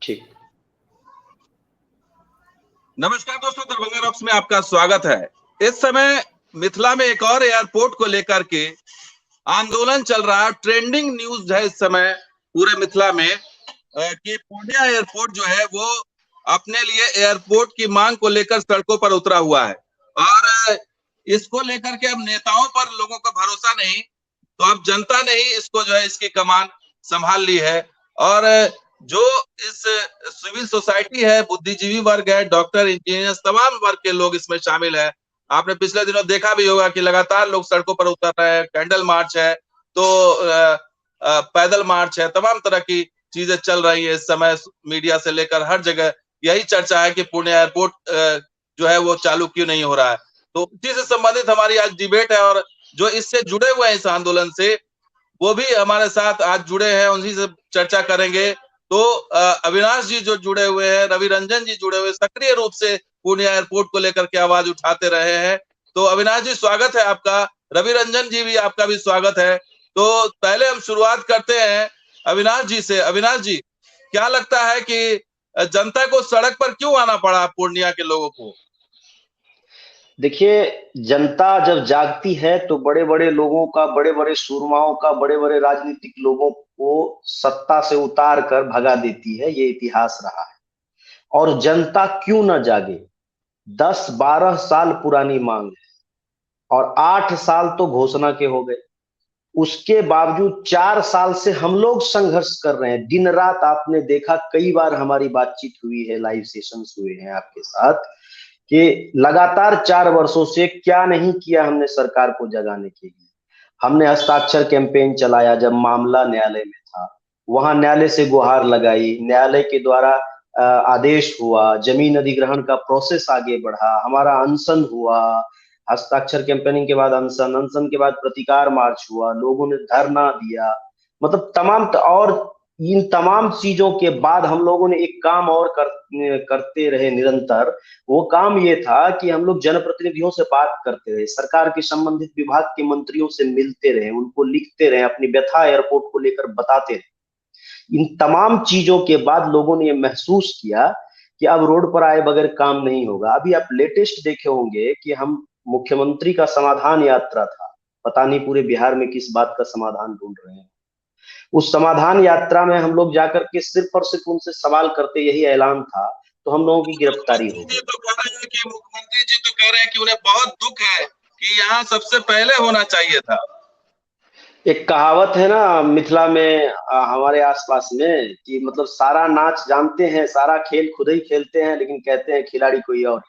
ठीक। नमस्कार दोस्तों, दरभंगा रॉक्स में आपका स्वागत है। इस समय मिथिला में एक और एयरपोर्ट को लेकर के आंदोलन चल रहा है। ट्रेंडिंग न्यूज है इस समय पूरे मिथिला में कि पूर्णिया एयरपोर्ट जो है वो अपने लिए एयरपोर्ट की मांग को लेकर सड़कों पर उतरा हुआ है और इसको लेकर के अब नेताओं पर लोगों का भरोसा नहीं, तो अब जनता ने ही इसको जो है इसकी कमान संभाल ली है। और जो इस सिविल सोसाइटी है, बुद्धिजीवी वर्ग है, डॉक्टर, इंजीनियर, तमाम वर्ग के लोग इसमें शामिल है। आपने पिछले दिनों देखा भी होगा कि लगातार लोग सड़कों पर उतर रहे हैं। कैंडल मार्च है, तो पैदल मार्च है, तमाम तरह की चीजें चल रही है इस समय। मीडिया से लेकर हर जगह यही चर्चा है कि पूर्णिया एयरपोर्ट जो है वो चालू क्यों नहीं हो रहा है। तो इसी से संबंधित हमारी आज डिबेट है और जो इससे जुड़े हुए हैं इस आंदोलन से, वो भी हमारे साथ आज जुड़े हैं, उन्हीं से चर्चा करेंगे। तो अविनाश जी जो जुड़े हुए हैं, रवि रंजन जी जुड़े हुए, सक्रिय रूप से पूर्णिया एयरपोर्ट को लेकर के आवाज उठाते रहे हैं। तो अविनाश जी स्वागत है आपका, रवि रंजन जी भी आपका भी स्वागत है। तो पहले हम शुरुआत करते हैं अविनाश जी से। अविनाश जी, क्या लगता है कि जनता को सड़क पर क्यों आना पड़ा पूर्णिया के लोगों को? देखिए, जनता जब जागती है तो बड़े बड़े लोगों का, बड़े बड़े सूरमाओं का, बड़े बड़े राजनीतिक लोगों को सत्ता से उतार कर भगा देती है। ये इतिहास रहा है। और जनता क्यों ना जागे? 10-12 साल पुरानी मांग है और 8 साल तो घोषणा के हो गए। उसके बावजूद 4 साल से हम लोग संघर्ष कर रहे हैं दिन रात। आपने देखा, कई बार हमारी बातचीत हुई है, लाइव सेशंस हुए हैं आपके साथ, कि लगातार 4 वर्षों से क्या नहीं किया हमने सरकार को जगाने के लिए। हमने हस्ताक्षर कैंपेन चलाया जब मामला न्यायालय में था, वहां न्यायालय से गुहार लगाई, न्यायालय के द्वारा आदेश हुआ, जमीन अधिग्रहण का प्रोसेस आगे बढ़ा, हमारा अनशन हुआ, हस्ताक्षर कैंपेनिंग के बाद अनशन, अनशन के बाद प्रतिकार मार्च हुआ, लोगों ने धरना दिया, मतलब तमाम। और इन तमाम चीजों के बाद हम लोगों ने एक काम और करते रहे निरंतर। वो काम ये था कि हम लोग जनप्रतिनिधियों से बात करते रहे, सरकार के संबंधित विभाग के मंत्रियों से मिलते रहे, उनको लिखते रहे, अपनी व्यथा एयरपोर्ट को लेकर बताते रहे। इन तमाम चीजों के बाद लोगों ने ये महसूस किया कि अब रोड पर आए बगैर काम नहीं होगा। अभी आप लेटेस्ट देखे होंगे कि हम मुख्यमंत्री का समाधान यात्रा था, पता नहीं पूरे बिहार में किस बात का समाधान ढूंढ रहे हैं। उस समाधान यात्रा में हम लोग जाकर के सिर्फ और सिर्फ उनसे सवाल करते यही ऐलान था, तो हम लोगों की गिरफ्तारी हो गई। तो कह रहे हैं कि मुख्यमंत्री जी तो कह रहे हैं कि उन्हें बहुत दुख है कि यहाँ सबसे पहले होना चाहिए था। एक कहावत है ना मिथिला में, हमारे आसपास में, कि मतलब सारा नाच जानते हैं, सारा खेल खुद ही खेलते हैं, लेकिन कहते हैं खिलाड़ी कोई और।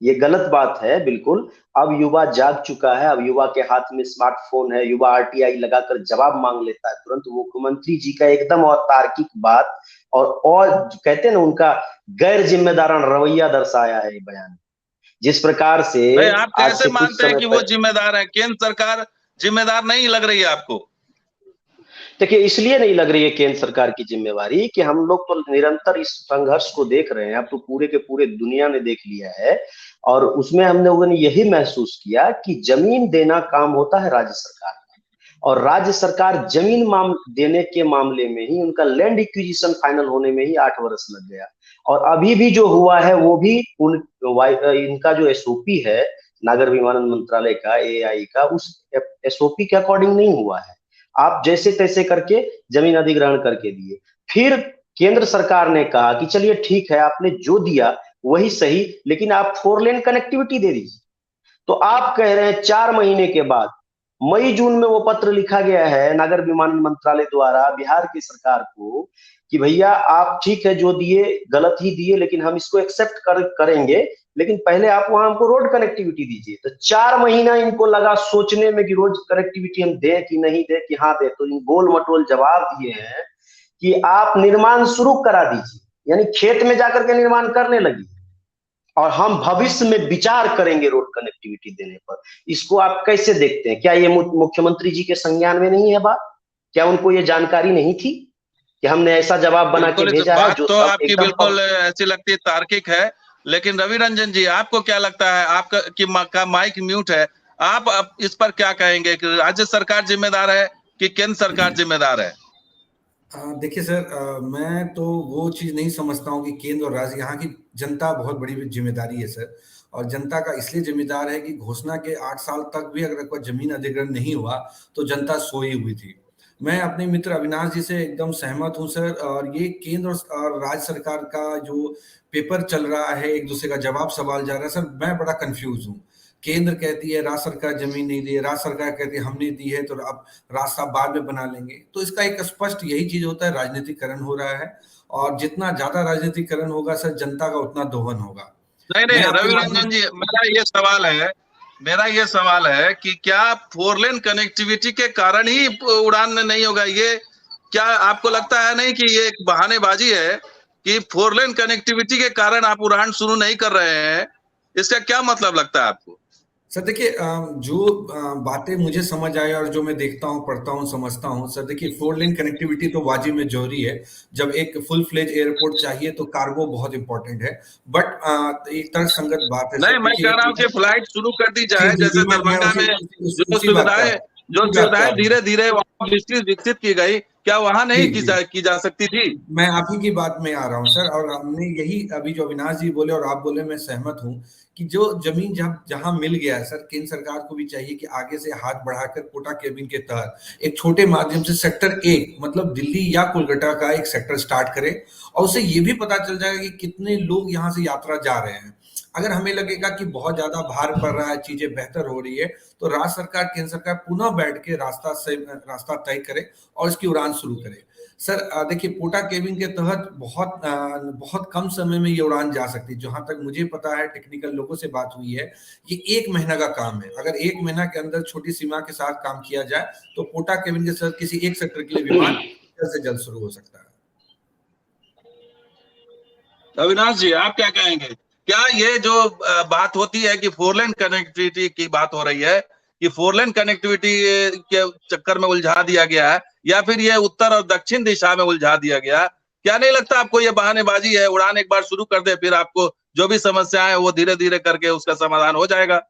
ये गलत बात है बिल्कुल। अब युवा जाग चुका है, अब युवा के हाथ में स्मार्टफोन है, युवा आरटीआई लगाकर जवाब मांग लेता है तुरंत। मुख्यमंत्री जी का एकदम और तार्किक बात और कहते हैं ना, उनका गैर जिम्मेदाराना रवैया दर्शाया है बयान। जिस प्रकार से नहीं, आप आज कैसे से कुछ मानते हैं समय कि वो जिम्मेदार है? केंद्र सरकार जिम्मेदार नहीं लग रही है आपको? देखिए, इसलिए नहीं लग रही है केंद्र सरकार की जिम्मेवारी कि हम लोग तो निरंतर इस संघर्ष को देख रहे हैं। अब तो पूरे के पूरे दुनिया ने देख लिया है और उसमें हम लोगों ने यही महसूस किया कि जमीन देना काम होता है राज्य सरकार का, और राज्य सरकार जमीन देने के मामले में ही, उनका लैंड एक्विजिशन फाइनल होने में ही 8 वर्ष लग गया। और अभी भी जो हुआ है वो भी इनका जो एसओपी है, नागर विमानन मंत्रालय का, एआई का, उस एसओपी के अकॉर्डिंग नहीं हुआ है। आप जैसे तैसे करके जमीन अधिग्रहण करके दिए। फिर केंद्र सरकार ने कहा कि चलिए ठीक है, आपने जो दिया वही सही, लेकिन आप 4 लेन कनेक्टिविटी दे दीजिए। तो आप कह रहे हैं 4 महीने के बाद, मई जून में वो पत्र लिखा गया है नागर विमानन मंत्रालय द्वारा बिहार की सरकार को कि भैया आप ठीक है जो दिए गलत ही दिए, लेकिन हम इसको एक्सेप्ट करेंगे, लेकिन पहले आप वहां हमको रोड कनेक्टिविटी दीजिए। तो 4 महीना इनको लगा सोचने में कि रोड कनेक्टिविटी हम दे कि नहीं दे, कि हाँ दे। तो इन गोल मटोल जवाब दिए हैं कि आप निर्माण शुरू करा दीजिए, यानी खेत में जाकर के निर्माण करने लगी, और हम भविष्य में विचार करेंगे रोड कनेक्टिविटी देने पर। इसको आप कैसे देखते हैं? क्या ये मुख्यमंत्री जी के संज्ञान में नहीं है बात? क्या उनको ये जानकारी नहीं थी कि हमने ऐसा जवाब बना के भेजा है जो तो सब आपकी एकदम बिल्कुल ऐसी लगती है, तार्किक है। लेकिन रवि रंजन जी, आपको क्या लगता है? आपका का माइक म्यूट है, आप इस पर क्या कहेंगे कि राज्य सरकार जिम्मेदार है कि केंद्र सरकार जिम्मेदार है? देखिए सर, मैं तो वो चीज़ नहीं समझता हूँ कि केंद्र और राज्य, यहाँ की जनता बहुत बड़ी जिम्मेदारी है सर। और जनता का इसलिए जिम्मेदार है कि घोषणा के 8 साल तक भी अगर कोई जमीन अधिग्रहण नहीं हुआ तो जनता सोई हुई थी। मैं अपने मित्र अविनाश जी से एकदम सहमत हूँ सर। और ये केंद्र और राज्य सरकार का जो पेपर चल रहा है, एक दूसरे का जवाब सवाल जा रहा है सर, मैं बड़ा कंफ्यूज हूँ। केंद्र कहती है राज्य सरकार जमीन नहीं दी है, राज्य सरकार कहती है हमने दी है तो अब रास्ता बाद में बना लेंगे। तो इसका एक स्पष्ट यही चीज होता है, राजनीतिकरण हो रहा है। और जितना ज्यादा राजनीतिकरण होगा सर, जनता का उतना दोहन होगा। नहीं मैं नहीं आपकी रवि बात में रंजन जी, मेरा ये सवाल है कि क्या फोर लेन कनेक्टिविटी के कारण ही उड़ान नहीं होगा? ये क्या आपको लगता है नहीं कि ये एक बहानेबाजी है कि फोर लेन कनेक्टिविटी के कारण आप उड़ान शुरू नहीं कर रहे हैं? इसका क्या मतलब लगता है आपको? सर देखिए, जो बातें मुझे समझ आई और जो मैं देखता हूँ, पढ़ता हूँ, समझता हूँ सर, देखिए फोर लेन कनेक्टिविटी तो वाजिब में जरूरी है। जब एक फुल फ्लेज एयरपोर्ट चाहिए तो कार्गो बहुत इंपॉर्टेंट है। बट एक तर्क संगत बात है नहीं, सर, मैं कह देखिए। रहा हूँ कि फ्लाइट शुरू कर दी जी जाए, जी जी, जैसे मैं दरभंगा में जो उसी बात पे आ रहा हूँ, जो उसी बात पे आ सुविधाएं रहा हूँ। धीरे धीरे वहां विकसित की गई, क्या वहां जी नहीं जी, की जा सकती थी? मैं आप ही की बात में आ रहा हूँ सर। और हमने यही अभी जो अविनाश जी बोले और आप बोले, मैं सहमत हूँ कि जो जमीन जहाँ जहाँ मिल गया है सर, केंद्र सरकार को भी चाहिए कि आगे से हाथ बढ़ाकर कोटा केबिन के तहत एक छोटे माध्यम से सेक्टर 1, मतलब दिल्ली या कोलकाता का एक सेक्टर स्टार्ट करे। और उससे ये भी पता चल जाएगा कि कितने लोग यहाँ से यात्रा जा रहे हैं। अगर हमें लगेगा कि बहुत ज्यादा भार पड़ रहा है, चीजें बेहतर हो रही है, तो राज्य सरकार, केंद्र सरकार पुनः बैठ के रास्ता तय करे और इसकी उड़ान शुरू करे। सर देखिए, पोटा केबिन के तहत बहुत कम समय में ये उड़ान जा सकती है। जहां तक मुझे पता है, टेक्निकल लोगों से बात हुई है, ये 1 महीना का काम है। अगर 1 महीना के अंदर छोटी सीमा के साथ काम किया जाए तो पोटा केबिन के साथ किसी एक सेक्टर के लिए विमान जल्द से जल्द शुरू हो सकता है। अविनाश जी, आप क्या कहेंगे? क्या ये जो बात होती है कि फोर लेन कनेक्टिविटी की बात हो रही है, कि फोर लेन कनेक्टिविटी के चक्कर में उलझा दिया गया है, या फिर ये उत्तर और दक्षिण दिशा में उलझा दिया गया? क्या नहीं लगता आपको ये बहानेबाजी है? उड़ान एक बार शुरू कर दे, फिर आपको जो भी समस्या है वो धीरे धीरे करके उसका समाधान हो जाएगा।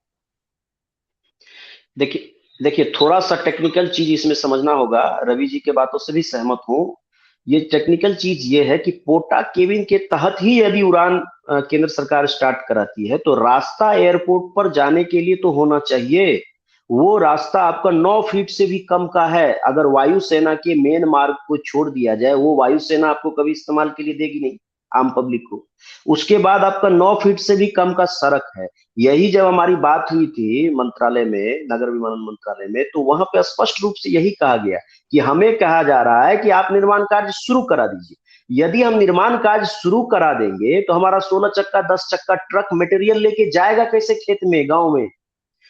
देखिए देखिए, थोड़ा सा टेक्निकल चीज इसमें समझना होगा। रवि जी के बातों से भी सहमत हूँ। ये टेक्निकल चीज ये है कि पोटा केबिन के तहत ही यदि उड़ान केंद्र सरकार स्टार्ट कराती है तो रास्ता एयरपोर्ट पर जाने के लिए तो होना चाहिए। वो रास्ता आपका 9 फीट से भी कम का है। अगर वायुसेना के मेन मार्ग को छोड़ दिया जाए, वो वायुसेना आपको कभी इस्तेमाल के लिए देगी नहीं, आम पब्लिक को। उसके बाद आपका 9 फीट से भी कम का सड़क है। यही जब हमारी बात हुई थी मंत्रालय में, नगर विमानन मंत्रालय में, तो वहां पे स्पष्ट रूप से यही कहा गया कि हमें कहा जा रहा है कि आप निर्माण कार्य शुरू करा दीजिए। यदि हम निर्माण कार्य शुरू करा देंगे तो हमारा 16 चक्का 10 चक्का ट्रक मटेरियल लेके जाएगा कैसे खेत में, गांव में?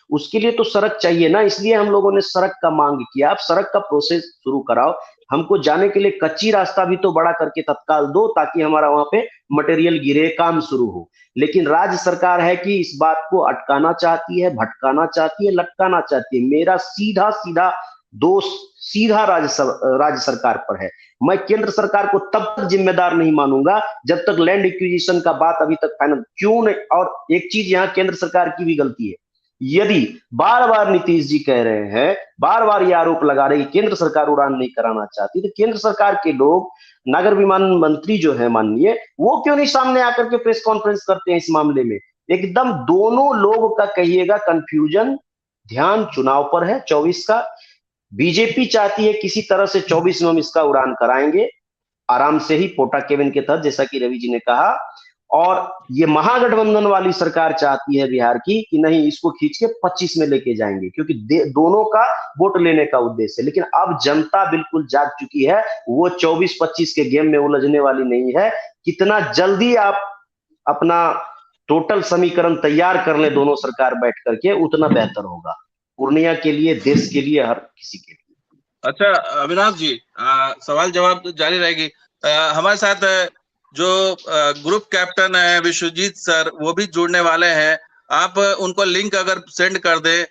उसके लिए तो सड़क चाहिए ना। इसलिए हम लोगों ने सड़क का मांग किया। आप सड़क का प्रोसेस शुरू कराओ। हमको जाने के लिए कच्ची रास्ता भी तो बड़ा करके तत्काल दो, ताकि हमारा वहां पे मटेरियल गिरे, काम शुरू हो। लेकिन राज्य सरकार है कि इस बात को अटकाना चाहती है, भटकाना चाहती है, लटकाना चाहती है। मेरा सीधा सीधा दोष सीधा राज्य सरकार पर है। मैं केंद्र सरकार को तब तक जिम्मेदार नहीं मानूंगा जब तक लैंड एक्विजिशन का बात अभी तक फाइनल क्यों नहीं। और एक चीज, यहाँ केंद्र सरकार की भी गलती है। यदि बार बार नीतीश जी कह रहे हैं, बार बार ये आरोप लगा रहे हैं कि केंद्र सरकार उड़ान नहीं कराना चाहती, तो केंद्र सरकार के लोग, नागर विमानन मंत्री जो है माननीय, वो क्यों नहीं सामने आकर के प्रेस कॉन्फ्रेंस करते हैं इस मामले में? एकदम दोनों लोगों का कहिएगा कंफ्यूजन। ध्यान चुनाव पर है 24 का। बीजेपी चाहती है किसी तरह से 24 में हम इसका उड़ान कराएंगे, आराम से ही पोटा केबिन के तहत, जैसा कि रवि जी ने कहा। और ये महागठबंधन वाली सरकार चाहती है बिहार की कि नहीं, इसको खींच के 25 में लेके जाएंगे, क्योंकि दोनों का वोट लेने का उद्देश्य है। लेकिन अब जनता बिल्कुल जाग चुकी है, वो 24-25 के गेम में उलझने वाली नहीं है। कितना जल्दी आप अपना टोटल समीकरण तैयार कर ले दोनों सरकार बैठ करके, उतना बेहतर होगा पूर्णिया के लिए, देश के लिए, हर किसी के लिए। अच्छा अविनाश जी, सवाल जवाब जारी रहेगी। हमारे साथ जो ग्रुप कैप्टन है विश्वजीत सर, वो भी जुड़ने वाले हैं। आप उनको लिंक अगर सेंड कर दे,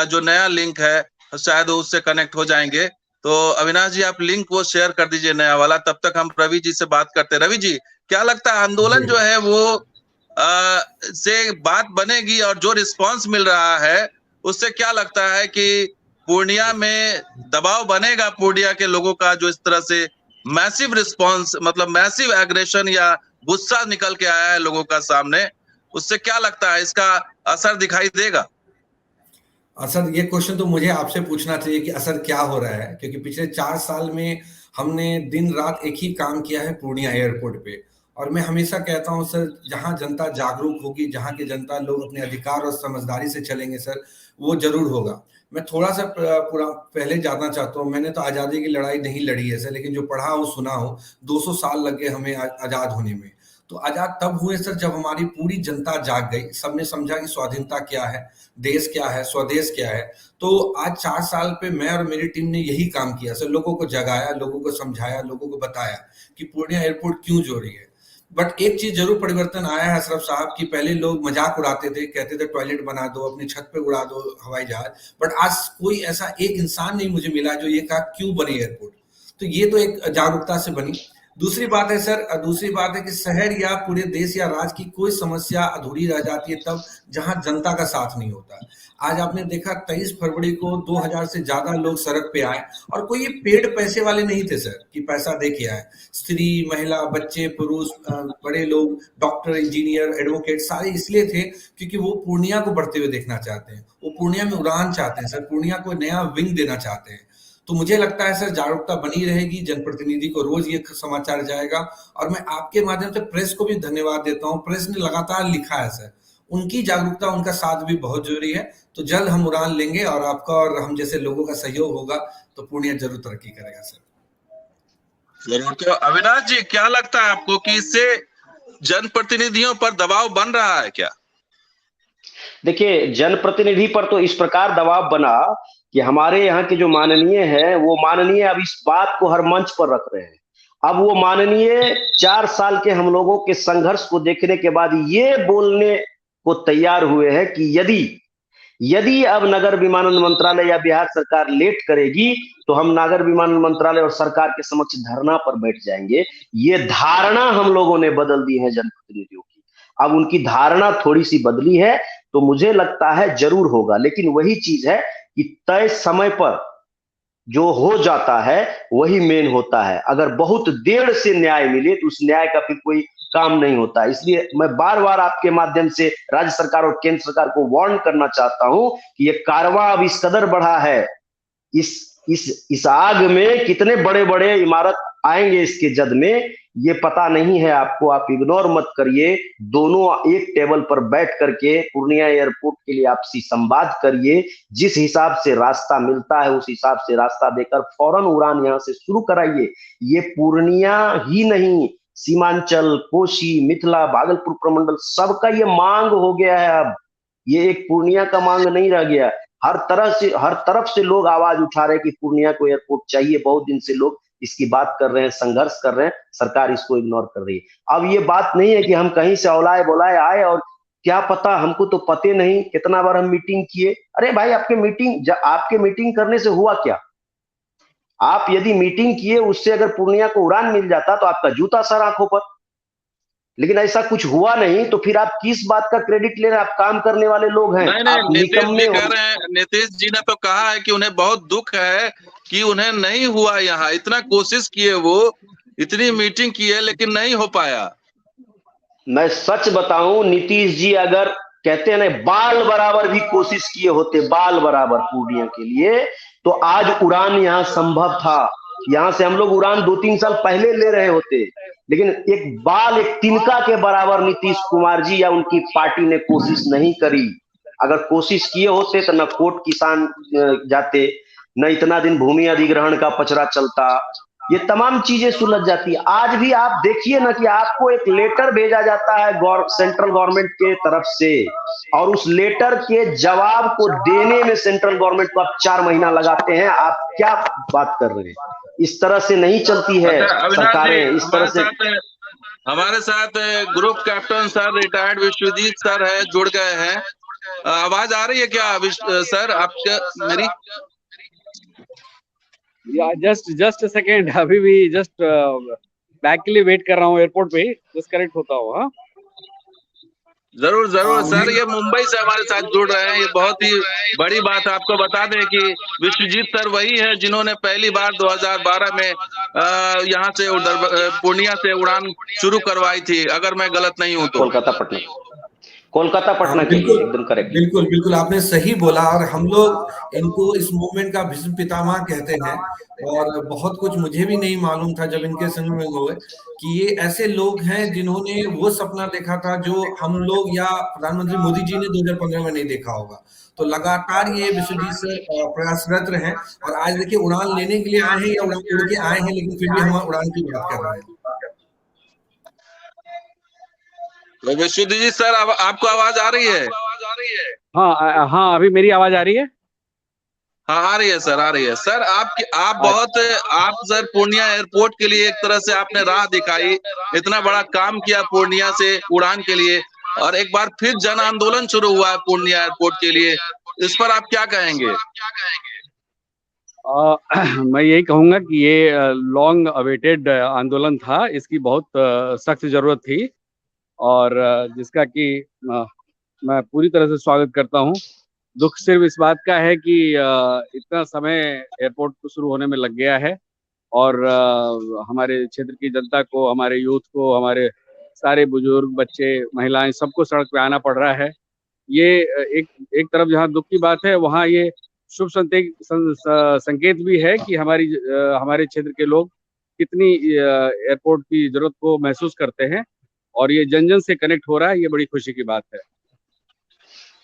जो नया लिंक है, शायद उससे कनेक्ट हो जाएंगे। तो अविनाश जी, आप लिंक वो शेयर कर दीजिए नया वाला। तब तक हम रवि जी से बात करते हैं। रवि जी, क्या लगता है आंदोलन जो है वो से बात बनेगी? और जो रिस्पांस मिल रहा है उससे क्या लगता है कि पूर्णिया में दबाव बनेगा पूर्णिया के लोगों का, जो इस तरह से मैसिव रिस्पांस, मतलब मैसिव एग्रेशन या गुस्सा निकल के आया है लोगों का सामने, उससे क्या लगता है इसका असर दिखाई देगा? असर, ये क्वेश्चन तो मुझे आपसे पूछना चाहिए कि असर क्या हो रहा है, क्योंकि पिछले 4 साल में हमने दिन रात एक ही काम किया है पूर्णिया एयरपोर्ट पे। और मैं हमेशा कहता हूं सर, जहां जनता जागरूक होगी, जहां के जनता लोग अपने अधिकार और समझदारी से चलेंगे सर, वो जरूर होगा। मैं थोड़ा सा पूरा पहले जानना चाहता हूँ। मैंने तो आज़ादी की लड़ाई नहीं लड़ी है सर, लेकिन जो पढ़ा हो सुना हो, 200 साल लग गए हमें आज़ाद होने में। तो आज़ाद तब हुए सर जब हमारी पूरी जनता जाग गई, सबने समझा कि स्वाधीनता क्या है, देश क्या है, स्वदेश क्या है। तो आज 4 साल पे मैं और मेरी टीम ने यही काम किया सर, लोगों को जगाया, लोगों को समझाया, लोगों को बताया कि पूर्णिया एयरपोर्ट क्यों जरूरी है। बट एक चीज जरूर परिवर्तन आया है अशरफ साहब, कि पहले लोग मजाक उड़ाते थे, कहते थे टॉयलेट बना दो, अपनी छत पे उड़ा दो हवाई जहाज। बट आज कोई ऐसा एक इंसान नहीं मुझे मिला जो ये कहा क्यों बने एयरपोर्ट। तो ये तो एक जागरूकता से बनी। दूसरी बात है सर, दूसरी बात है कि शहर या पूरे देश या राज्य की कोई समस्या अधूरी रह जाती है तब जहां जनता का साथ नहीं होता। आज आपने देखा 23 फरवरी को 2000 से ज्यादा लोग सड़क पे आए, और कोई ये पेड पैसे वाले नहीं थे सर कि पैसा दे के आए। स्त्री, महिला, बच्चे, पुरुष, बड़े लोग, डॉक्टर, इंजीनियर, एडवोकेट, सारे इसलिए थे क्योंकि वो पूर्णिया को बढ़ते हुए देखना चाहते हैं, वो पूर्णिया में उड़ान चाहते हैं सर, पूर्णिया को नया विंग देना चाहते हैं। तो मुझे लगता है सर जागरूकता बनी रहेगी, जनप्रतिनिधि को रोज ये समाचार जाएगा। और मैं आपके माध्यम से प्रेस को भी धन्यवाद देता हूँ, प्रेस ने लगातार लिखा है सर, उनकी जागरूकता, उनका साथ भी बहुत जरूरी है। तो जल्द हम उड़ान लेंगे और आपका और हम जैसे लोगों का सहयोग होगा तो पूर्णिया जरूर तरक्की करेगा सर। जरूर। तो अविनाश जी, क्या लगता है आपको कि इससे जनप्रतिनिधियों पर दबाव बन रहा है क्या? देखिए, जनप्रतिनिधि पर तो इस प्रकार दबाव बना कि हमारे यहाँ के जो माननीय है, वो माननीय अब इस बात को हर मंच पर रख रहे हैं। अब वो माननीय 4 साल के हम लोगों के संघर्ष को देखने के बाद ये बोलने को तैयार हुए हैं कि यदि यदि अब नगर विमानन मंत्रालय या बिहार सरकार लेट करेगी तो हम नागर विमानन मंत्रालय और सरकार के समक्ष धरना पर बैठ जाएंगे। ये धारणा हम लोगों ने बदल दी है जनप्रतिनिधियों की। अब उनकी धारणा थोड़ी सी बदली है, तो मुझे लगता है जरूर होगा। लेकिन वही चीज है कि तय समय पर जो हो जाता है वही मेन होता है। अगर बहुत देर से न्याय मिले तो उस न्याय का फिर कोई काम नहीं होता। इसलिए मैं बार बार आपके माध्यम से राज्य सरकार और केंद्र सरकार को वार्न करना चाहता हूं कि ये कारवां अब इस कदर बढ़ा है, इस आग में कितने बड़े बड़े इमारत आएंगे इसके जद में, ये पता नहीं है आपको। आप इग्नोर मत करिए, दोनों एक टेबल पर बैठ करके पूर्णिया एयरपोर्ट के लिए आपसी संवाद करिए। जिस हिसाब से रास्ता मिलता है उस हिसाब से रास्ता देकर फौरन उड़ान यहां से शुरू कराइए। ये पूर्णिया ही नहीं, सीमांचल, कोसी, मिथिला, भागलपुर प्रमंडल सबका ये मांग हो गया है। अब ये एक पूर्णिया का मांग नहीं रह गया। हर तरफ से लोग आवाज उठा रहे हैं कि पूर्णिया को एयरपोर्ट चाहिए। बहुत दिन से लोग इसकी बात कर रहे हैं, संघर्ष कर रहे हैं, सरकार इसको इग्नोर कर रही है। अब ये बात नहीं है कि हम कहीं से औलाए बोलाए आए और क्या पता, हमको तो पते नहीं। कितना बार हम मीटिंग किए। अरे भाई, आपके मीटिंग करने से हुआ क्या? आप यदि मीटिंग किए, उससे अगर पूर्णिया को उड़ान मिल जाता तो आपका जूता सर आंखों पर। लेकिन ऐसा कुछ हुआ नहीं, तो फिर आप किस बात का क्रेडिट ले रहे हैं? आप काम करने वाले लोग हैं, नहीं, आप नीतीश निकम्मे जी हो। कह रहे हैं, नीतीश जी ने तो कहा है कि उन्हें बहुत दुख है कि उन्हें नहीं हुआ। यहाँ इतना कोशिश किए, वो इतनी मीटिंग की है लेकिन नहीं हो पाया। मैं सच बताऊं, नीतीश जी अगर कहते हैं ना बाल बराबर भी कोशिश किए होते, बाल बराबर पूर्णिया के लिए, तो आज उड़ान यहाँ संभव था। यहाँ से हम लोग उड़ान 2-3 साल पहले ले रहे होते। लेकिन एक तिनका के बराबर नीतीश कुमार जी या उनकी पार्टी ने कोशिश नहीं करी। अगर कोशिश किए होते तो न कोर्ट किसान जाते, न इतना दिन भूमि अधिग्रहण का पचरा चलता, ये तमाम चीजें सुलझ जाती है। आज भी आप देखिए ना कि आपको एक लेटर भेजा जाता है सेंट्रल गवर्नमेंट के तरफ से, और उस लेटर के जवाब को देने में सेंट्रल गवर्नमेंट को आप 4 महीना लगाते हैं। आप क्या बात कर रहे हैं? इस तरह से नहीं चलती है अच्छा अविनाश जी, सरकारें, इस तरह से। हमारे साथ group captain sir, retired Vishwajeet sir है, जुड़ गए हैं। आवाज आ रही है क्या सर आपका मेरी? या जस्ट सेकेंड, अभी भी जस्ट बैग के लिए वेट कर रहा हूँ एयरपोर्ट पे, जस्ट करेक्ट होता हुआ। जरूर जरूर सर, ये मुंबई से हमारे साथ जुड़ रहे हैं, ये बहुत ही बड़ी बात है। आपको बता दें कि विश्वजीत सर वही है जिन्होंने पहली बार 2012 में यहाँ से पूर्णिया से उड़ान शुरू करवाई थी, अगर मैं गलत नहीं हूँ तो। कोलकाता पटना के लिए एकदम करेक्ट। बिल्कुल बिल्कुल आपने सही बोला, और हम लोग इनको इस मूवमेंट का भीष्म पितामह कहते हैं। और बहुत कुछ मुझे भी नहीं मालूम था जब इनके संग में हुए कि ये ऐसे लोग हैं जिन्होंने वो सपना देखा था जो हम लोग या प्रधानमंत्री मोदी जी ने 2015 में नहीं देखा होगा। तो लगातार ये विश्वजीत सर प्रयासरत हैं, और आज देखिए उड़ान लेने के लिए आए हैं या उड़ान उड़ के आए हैं, लेकिन फिर भी हम उड़ान की बात कर रहे हैं। तो विश्वजीत जी सर, अब आपको आवाज आ रही है? हाँ हाँ, अभी मेरी आवाज आ रही है? हाँ आ रही है सर, आ रही है सर। आप सर पूर्णिया एयरपोर्ट के लिए एक तरह से आपने राह दिखाई, इतना बड़ा काम किया पूर्णिया से उड़ान के लिए, और एक बार फिर जन आंदोलन शुरू हुआ है पूर्णिया एयरपोर्ट के लिए, इस पर आप क्या कहेंगे? मैं यही कहूंगा कि ये लॉन्ग अवेटेड आंदोलन था, इसकी बहुत सख्त जरूरत थी, और जिसका कि मैं पूरी तरह से स्वागत करता हूं। दुख सिर्फ इस बात का है कि इतना समय एयरपोर्ट को शुरू होने में लग गया है, और हमारे क्षेत्र की जनता को, हमारे यूथ को, हमारे सारे बुजुर्ग, बच्चे, महिलाएं, सबको सड़क पे आना पड़ रहा है। ये एक तरफ जहाँ दुख की बात है, वहाँ ये शुभ संकेत भी है कि हमारे क्षेत्र के लोग कितनी एयरपोर्ट की जरूरत को महसूस करते हैं, और ये जन जन से कनेक्ट हो रहा है, ये बड़ी खुशी की बात है।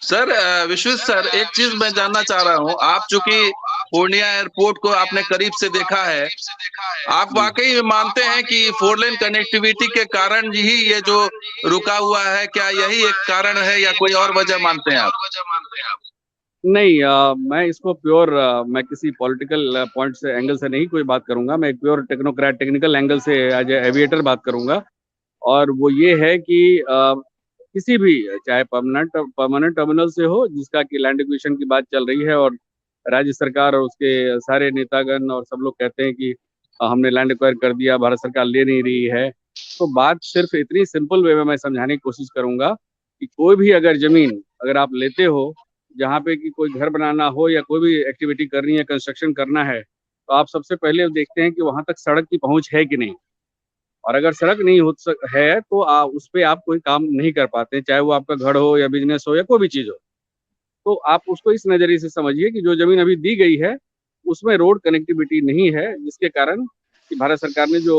सर विश्वजीत सर, एक चीज मैं जानना चाह रहा हूँ, आप चूंकि पूर्णिया एयरपोर्ट को आपने करीब से देखा है, आप वाकई मानते हैं कि 4 लेन कनेक्टिविटी के कारण ही ये जो रुका हुआ है, क्या यही एक कारण है या कोई और वजह मानते हैं आप? नहीं, मैं इसको प्योर मैं किसी पॉलिटिकल पॉइंट से एंगल से नहीं कोई बात करूंगा, मैं एक प्योर टेक्निकल एंगल से एज एविएटर बात करूंगा। और वो ये है कि किसी भी, चाहे परमानेंट टर्मिनल से हो जिसका कि लैंड एक्विजिशन की बात चल रही है, और राज्य सरकार और उसके सारे नेतागण और सब लोग कहते हैं कि हमने लैंड एक्वायर कर दिया, भारत सरकार ले नहीं रही है। तो बात सिर्फ इतनी सिंपल वे में मैं समझाने की कोशिश करूंगा कि कोई भी अगर जमीन अगर आप लेते हो जहाँ पे कि कोई घर बनाना हो या कोई भी एक्टिविटी करनी है, कंस्ट्रक्शन करना है, तो आप सबसे पहले देखते हैं कि वहां तक सड़क की पहुंच है कि नहीं। और अगर सड़क नहीं है तो उस पर आप कोई काम नहीं कर पाते, चाहे वो आपका घर हो या बिजनेस हो या कोई भी चीज हो। तो आप उसको इस नजरिए से समझिए कि जो जमीन अभी दी गई है उसमें रोड कनेक्टिविटी नहीं है, जिसके कारण कि भारत सरकार ने जो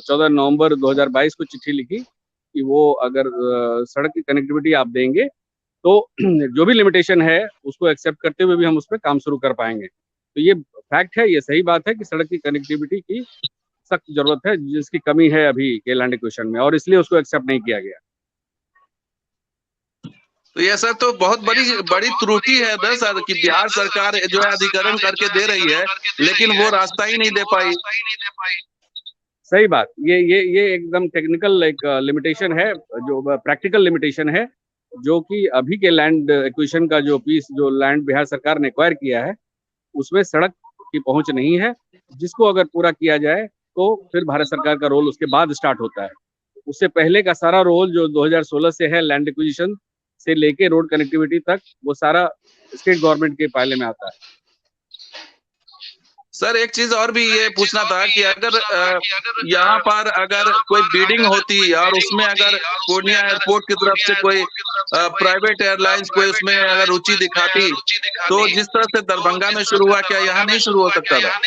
14 नवंबर 2022 को चिट्ठी लिखी कि वो अगर सड़क की कनेक्टिविटी आप देंगे तो जो भी लिमिटेशन है उसको एक्सेप्ट करते हुए भी हम उस पर काम शुरू कर पाएंगे। तो ये फैक्ट है, ये सही बात है कि सड़क की कनेक्टिविटी की सख्त जरूरत है, जिसकी कमी है अभी के लैंड एक्विजिशन में, और इसलिए उसको एक्सेप्ट नहीं किया गया। तो ये सर तो बहुत बड़ी त्रुटि है सर कि बिहार सरकार जो है अधिग्रहण करके दे रही है, लेकिन वो रास्ता ही नहीं दे पाई। सही बात, ये एकदम टेक्निकल एक लिमिटेशन है, जो प्रैक्टिकल लिमिटेशन है, जो कि अभी के लैंड एक्विजिशन का जो पीस, जो लैंड बिहार सरकार ने एक्वायर किया है, उसमें सड़क की पहुंच नहीं है, जिसको अगर पूरा किया जाए तो फिर भारत सरकार का रोल उसके बाद स्टार्ट होता है। उससे पहले का सारा रोल जो 2016 से है, लैंड एक्विजिशन से लेके रोड कनेक्टिविटी तक, वो सारा स्टेट गवर्नमेंट के पाले में आता है। सर एक चीज और भी ये पूछना था कि अगर यहाँ पर अगर कोई बिडिंग होती और उसमें अगर पूर्णिया एयरपोर्ट की तरफ से कोई प्राइवेट एयरलाइंस कोई उसमें अगर रुचि दिखाती, तो जिस तरह से दरभंगा में शुरू हुआ, क्या यहाँ नहीं शुरू हो सकता था?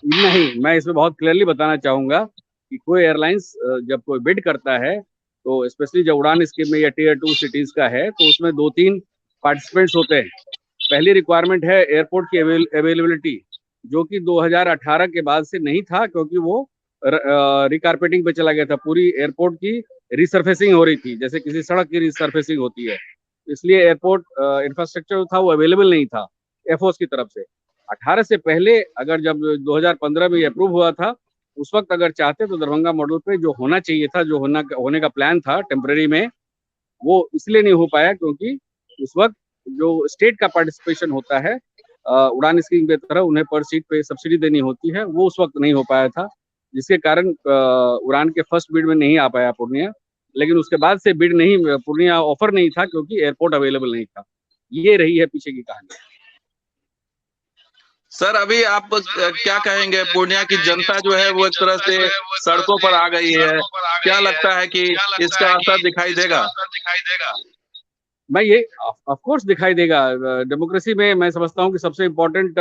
नहीं, मैं इसमें बहुत क्लियरली बताना चाहूंगा कि कोई एयरलाइंस जब कोई बिड करता है, तो स्पेशली जब उड़ान स्कीम में या टीयर 2 सिटीज का है, तो उसमें 2-3 पार्टिसिपेंट्स होते हैं। पहली रिक्वायरमेंट है एयरपोर्ट की अवेलेबिलिटी, जो कि 2018 के बाद से नहीं था, क्योंकि वो रिकारपेटिंग पे चला गया था। पूरी एयरपोर्ट की रिसर्फेसिंग हो रही थी, जैसे किसी सड़क की रिसर्फेसिंग होती है, इसलिए एयरपोर्ट इंफ्रास्ट्रक्चर था वो अवेलेबल नहीं था एफओस की तरफ से। 18 से पहले अगर जब 2015 में अप्रूव हुआ था, उस वक्त अगर चाहते तो दरभंगा मॉडल पे जो होना चाहिए था, जो होने का प्लान था टेम्पररी में, वो इसलिए नहीं हो पाया क्योंकि उस वक्त जो स्टेट का पार्टिसिपेशन होता है उड़ान स्कीम की तरह, उन्हें पर सीट पे सब्सिडी देनी होती है, वो उस वक्त नहीं हो पाया था, जिसके कारण उड़ान के फर्स्ट बिड में नहीं आ पाया पूर्णिया, लेकिन उसके बाद से बिड नहीं, पूर्णिया ऑफर नहीं था क्योंकि एयरपोर्ट अवेलेबल नहीं था। ये रही है पीछे की कहानी। सर अभी आप क्या कहेंगे, पूर्णिया की जनता जो है वो एक तरह से सड़कों पर आ गई है, क्या लगता है कि इसका असर दिखाई देगा? मैं ये ऑफ कोर्स दिखाई देगा। डेमोक्रेसी में मैं समझता हूँ कि सबसे इम्पोर्टेंट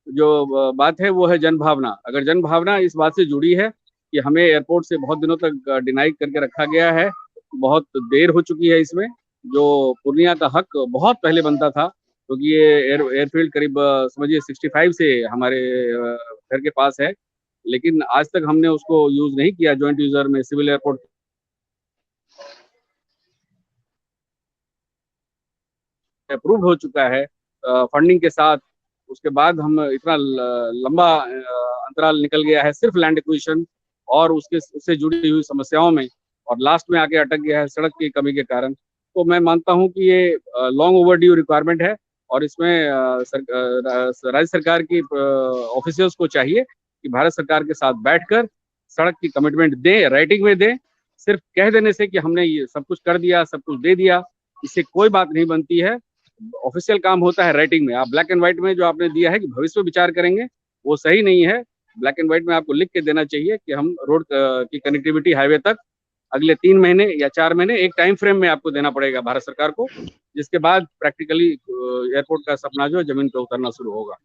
जो बात है वो है जनभावना। अगर जनभावना इस बात से जुड़ी है कि हमें एयरपोर्ट से बहुत दिनों तक डिनाई करके रखा गया है, बहुत देर हो चुकी है इसमें, जो पूर्णिया का हक बहुत पहले बनता था, क्योंकि ये एयरफील्ड करीब समझिए 65 से हमारे घर के पास है, लेकिन आज तक हमने उसको यूज नहीं किया। जॉइंट यूजर में सिविल एयरपोर्ट अप्रूव्ड हो चुका है फंडिंग के साथ। उसके बाद हम इतना लंबा अंतराल निकल गया है सिर्फ लैंड एक्विजिशन और उससे जुड़ी हुई समस्याओं में, और लास्ट में आके अटक गया है सड़क की कमी के कारण। तो मैं मानता हूं कि ये लॉन्ग ओवरड्यू रिक्वायरमेंट है, और इसमें राज्य सरकार की ऑफिसर्स को चाहिए कि भारत सरकार के साथ बैठकर सड़क की कमिटमेंट दें, राइटिंग में दें। सिर्फ कह देने से कि हमने ये सब कुछ कर दिया, सब कुछ दे दिया, इससे कोई बात नहीं बनती है। ऑफिशियल काम होता है राइटिंग में। आप ब्लैक एंड व्हाइट में जो आपने दिया है कि भविष्य में विचार करेंगे, वो सही नहीं है। ब्लैक एंड व्हाइट में आपको लिख के देना चाहिए कि हम रोड की कनेक्टिविटी हाईवे तक अगले 3 महीने या 4 महीने एक टाइम फ्रेम में आपको देना पड़ेगा भारत सरकार को, जिसके बाद प्रैक्टिकली एयरपोर्ट का सपना जो है जमीन पर उतरना शुरू होगा।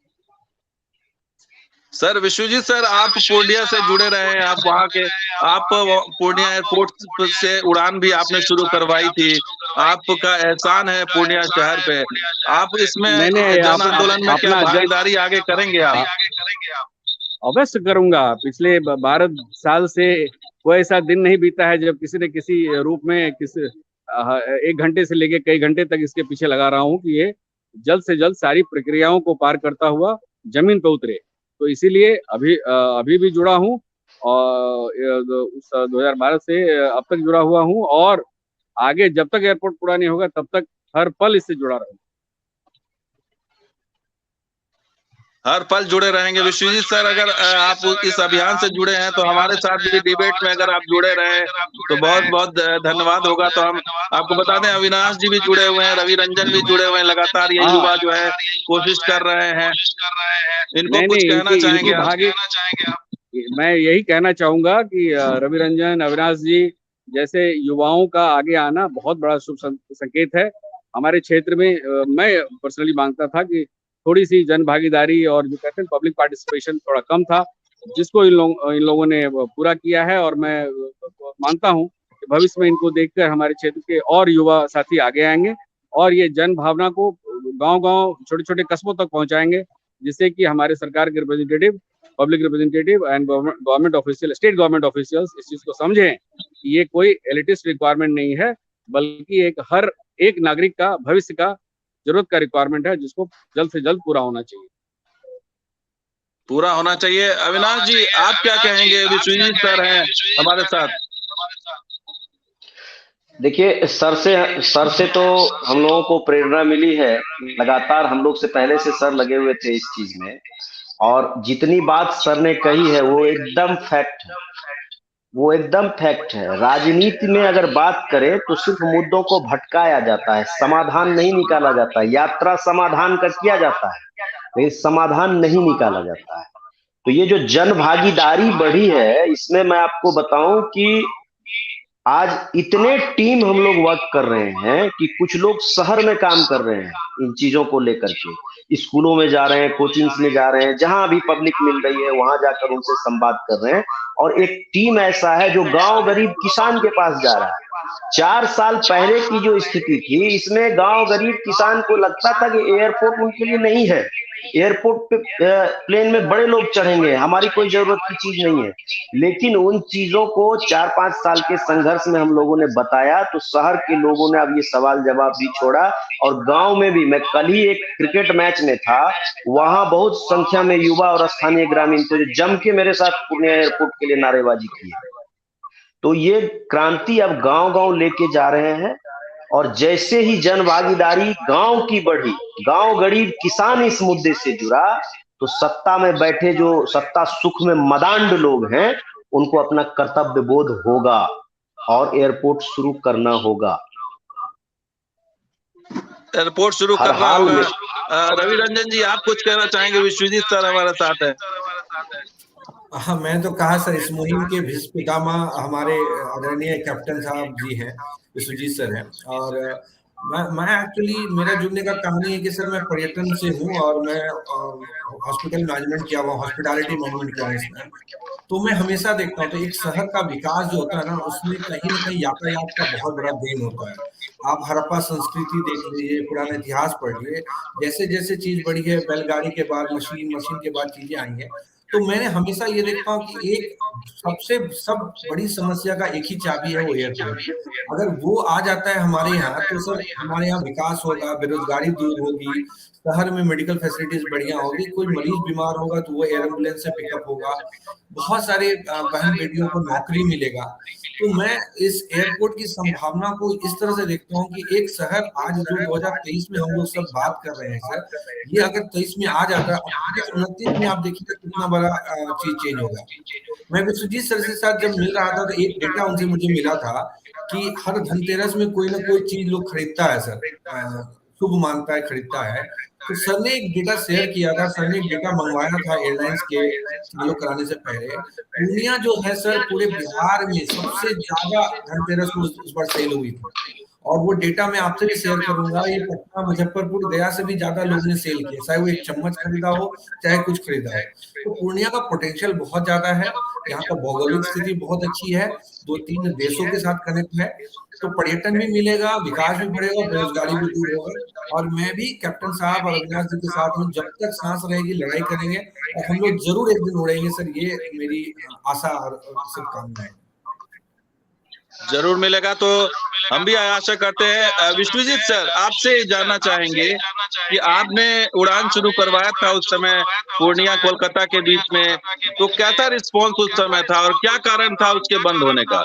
सर विश्वजीत सर, आप पूर्णिया से जुड़े रहे हैं, आप वहाँ के, आप पूर्णिया एयरपोर्ट से उड़ान भी आपने शुरू करवाई थी, आपका एहसान है पूर्णिया शहर पे। आप इसमें जन आंदोलन में क्या भागीदारी आगे करेंगे आप? अवश्य करूंगा। पिछले 12 साल से कोई ऐसा दिन नहीं बीता है जब किसी न किसी रूप में 1 घंटे से लेके कई घंटे तक इसके पीछे लगा रहा हूँ कि ये जल्द से जल्द सारी प्रक्रियाओं को पार करता हुआ जमीन पे उतरे। तो इसीलिए अभी भी जुड़ा हूँ, और 2012 से अब तक जुड़ा हुआ हूँ, और आगे जब तक एयरपोर्ट पूरा नहीं होगा तब तक हर पल इससे जुड़ा रहूंगा। हर पल जुड़े रहेंगे। विश्वजीत सर, अगर आप इस अभियान से जुड़े हैं तो हमारे साथ भी डिबेट में अगर आप जुड़े रहे तो बहुत बहुत धन्यवाद होगा। तो हम आपको बता दें, अविनाश जी भी जुड़े हुए हैं, रवि रंजन भी जुड़े हुए हैं। लगातार ये युवा जो है कोशिश कर रहे हैं, इनको कुछ कहना चाहेंगे आप? मैं यही कहना चाहूंगा कि रवि रंजन, अविनाश जी जैसे युवाओं का आगे आना बहुत बड़ा शुभ संकेत है हमारे क्षेत्र में। मैं पर्सनली मांगता था कि थोड़ी सी जन भागीदारी और जो कहते हैं पब्लिक पार्टिसिपेशन थोड़ा कम था, जिसको इन लोगों ने पूरा किया है, और मैं मानता हूं कि भविष्य में इनको देखकर हमारे क्षेत्र के और युवा साथी आगे आएंगे और ये जन भावना को गांव-गांव, छोटे-छोटे कस्बों तक पहुंचाएंगे, जिससे कि हमारे सरकार के representative, public representative and government official, state government officials इस चीज को समझें कि ये कोई एलिटिस्ट रिक्वायरमेंट नहीं है, बल्कि हर एक नागरिक का भविष्य का जरूरत का रिक्वायरमेंट है, जिसको जल्द से जल्द पूरा होना चाहिए। अविनाश जी, आप क्या कहेंगे? विश्वजीत सर हैं हमारे साथ। देखिए, सर से तो हम लोगों को प्रेरणा मिली है। लगातार हम लोग से पहले से सर लगे हुए थे इस चीज में, और जितनी बात सर ने कही है वो एकदम फैक्ट है, वो एकदम फैक्ट है। राजनीति में अगर बात करें तो सिर्फ मुद्दों को भटकाया जाता है, समाधान नहीं निकाला जाता है। यात्रा समाधान का किया जाता है, लेकिन समाधान नहीं निकाला जाता है। तो ये जो जन भागीदारी बढ़ी है, इसमें मैं आपको बताऊं कि आज इतने टीम हम लोग वर्क कर रहे हैं कि कुछ लोग शहर में काम कर रहे हैं इन चीजों को लेकर के, स्कूलों में जा रहे हैं, कोचिंग्स में जा रहे हैं, जहां भी पब्लिक मिल रही है वहां जाकर उनसे संवाद कर रहे हैं। और एक टीम ऐसा है जो गांव गरीब किसान के पास जा रहा है। 4 साल पहले की जो स्थिति थी, इसमें गांव गरीब किसान को लगता था कि एयरपोर्ट उनके लिए नहीं है, एयरपोर्ट पे प्लेन में बड़े लोग चढ़ेंगे, हमारी कोई जरूरत की चीज नहीं है। लेकिन उन चीजों को 4-5 साल के संघर्ष में हम लोगों ने बताया, तो शहर के लोगों ने अब ये सवाल जवाब भी छोड़ा। और गांव में भी, मैं कल ही एक क्रिकेट मैच में था, वहां बहुत संख्या में युवा और स्थानीय ग्रामीण थे जो जम के मेरे साथ पूर्णिया एयरपोर्ट के लिए नारेबाजी की। तो ये क्रांति अब गांव-गांव लेके जा रहे हैं, और जैसे ही जन भागीदारी गांव की बढ़ी, गांव गरीब किसान इस मुद्दे से जुड़ा, तो सत्ता में बैठे जो सत्ता सुख में मदांड लोग हैं, उनको अपना कर्तव्य बोध होगा। और एयरपोर्ट शुरू करना होगा। एयरपोर्ट शुरू हर करना हाल होगा। में। रवि रंजन जी, आप कुछ कहना चाहेंगे? विश्वजीत सर हमारे साथ है। हाँ, मैं तो कहा सर, इस मुहिम के भीष्म पितामह हमारे आदरणीय कैप्टन साहब जी हैं, विश्वजीत सर हैं। और मैं एक्चुअली, मेरा जुड़ने का कहानी है कि सर मैं पर्यटन से हूँ और मैं हॉस्पिटल मैनेजमेंट किया हुआ, हॉस्पिटैलिटी मैनेजमेंट किया हुआ इसमें। तो मैं हमेशा देखता हूँ तो एक शहर का विकास जो होता है ना, उसमें कहीं ना कहीं यातायात का बहुत बड़ा देन होता है। आप हड़प्पा संस्कृति देख लीजिए, पुराना इतिहास पढ़िए, जैसे जैसे चीज बढ़ी है, बैलगाड़ी के बाद मशीन, मशीन के बाद चीजें आई हैं। तो मैंने हमेशा ये देखता हूँ कि एक सबसे सब बड़ी समस्या का एक ही चाबी है, वो एयरपोर्ट। अगर वो आ जाता है हमारे यहाँ तो सर हमारे यहाँ विकास होगा, बेरोजगारी दूर होगी, शहर में मेडिकल फैसिलिटीज बढ़िया होगी, कोई मरीज बीमार होगा तो वो एयर एम्बुलेंस से पिकअप होगा, बहुत सारे बहन बेटियों को नौकरी मिलेगा। तो मैं इस एयरपोर्ट की संभावना को इस तरह से देखता हूँ कि एक शहर आज जो 2023 में हम लोग सब बात कर रहे हैं सर, ये अगर 23 में आ जाता है, 29 में आप देखिए कितना बड़ा चीज चेंज होगा। मैं विश्वजीत सर के साथ जब मिल रहा था तो एक डेटा उनसे मुझे मिला था कि हर धनतेरस में कोई ना कोई चीज लोग खरीदता है सर, शुभ मानता है, खरीदता है। तो सर ने एक डेटा शेयर किया था, सर ने एक डेटा मंगवाया था एयरलाइंस के चालू कराने से पहले। पूर्णिया जो है सर, पूरे बिहार में सबसे ज्यादा धनतेरस को इस बार सेल हुई थी। और वो डेटा मैं आपसे भी शेयर करूंगा, ये पटना, मुजफ्फरपुर, गया से भी ज्यादा लोगों ने सेल किया, चाहे वो एक चम्मच खरीदा हो, चाहे कुछ खरीदा हो। तो पूर्णिया का पोटेंशियल बहुत ज्यादा है, यहाँ का भौगोलिक स्थिति बहुत अच्छी है, 2-3 देशों के साथ कनेक्ट है। तो पर्यटन भी मिलेगा, विकास भी बढ़ेगा, बेरोजगारी भी दूर होगा। और मैं भी कैप्टन साहब और अविनाश जी के साथ हूँ, जब तक सांस रहेगी लड़ाई करेंगे और हम लोग जरूर एक दिन उड़ेंगे सर, ये मेरी आशा और शुभकामना है। जरूर मिलेगा। तो हम भी आशा करते हैं। विश्वजीत सर, आपसे जानना चाहेंगे कि आपने उड़ान शुरू करवाया था उस समय पूर्णिया कोलकाता के बीच में, तो कैसा रिस्पॉन्स उस समय था और क्या कारण था उसके बंद होने का?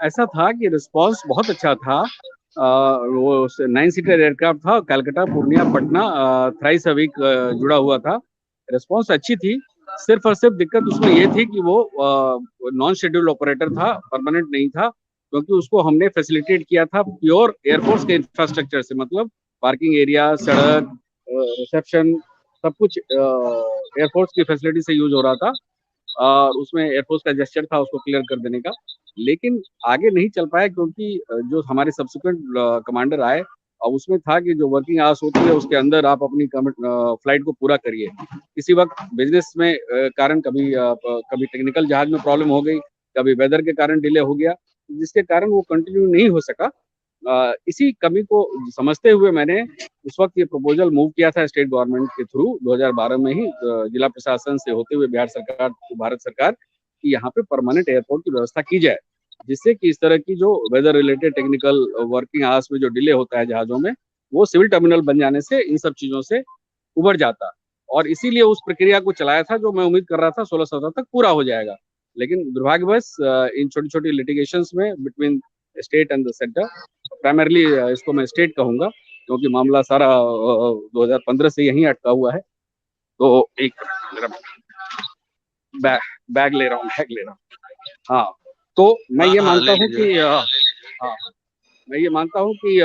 ऐसा था कि रिस्पांस बहुत अच्छा था। वो 9 सीटर एयरक्राफ्ट था, Calcutta, Purnia, Patna thrice a week जुड़ा हुआ था। रिस्पांस अच्छी थी। सिर्फ और सिर्फ दिक्कत उसमें ये थी कि वो नॉन शेड्यूल्ड ऑपरेटर था, परमानेंट नहीं था, क्योंकि उसको हमने फैसिलिटेट किया था प्योर एयरफोर्स के इंफ्रास्ट्रक्चर से, मतलब पार्किंग एरिया, सड़क, रिसेप्शन, सब कुछ एयरफोर्स की फैसिलिटी से यूज हो रहा था। और उसमें एयरफोर्स का जेस्चर था उसको क्लियर कर देने का। लेकिन आगे नहीं चल पाया क्योंकि जो हमारे सब्सिक्वेंट कमांडर आए और उसमें था कि जो वर्किंग आवर्स होती है उसके अंदर आप अपनी फ्लाइट को पूरा करिए। किसी वक्त बिजनेस में कारण कभी टेक्निकल जहाज में प्रॉब्लम हो गई, कभी वेदर के कारण डिले हो गया, जिसके कारण वो कंटिन्यू नहीं हो सका। इसी कमी को समझते हुए मैंने उस वक्त ये प्रपोजल मूव किया था स्टेट गवर्नमेंट के थ्रू 2012 में ही, जिला प्रशासन से होते हुए बिहार सरकार, भारत सरकार, कि यहाँ पे परमानेंट एयरपोर्ट की व्यवस्था की जाए, जिससे कि इस तरह की जो weather related technical working hours में जो डिले होता है जहाजों में, वो सिविल टर्मिनल बन जाने से इन सब चीजों से उबर जाता। और इसीलिए उस प्रक्रिया को चलाया था, जो मैं उम्मीद कर रहा था 16-17 तक पूरा हो जाएगा। लेकिन दुर्भाग्यवश इन छोटी छोटी लिटिगेशंस में between state and the centre, primarily इसको मैं स्टेट कहूंगा क्योंकि मामला सारा 2015 से यहीं अटका हुआ है। तो एक बैग ले रहा हूँ। हाँ, तो मैं ये मानता हूँ कि मैं ये मानता हूँ कि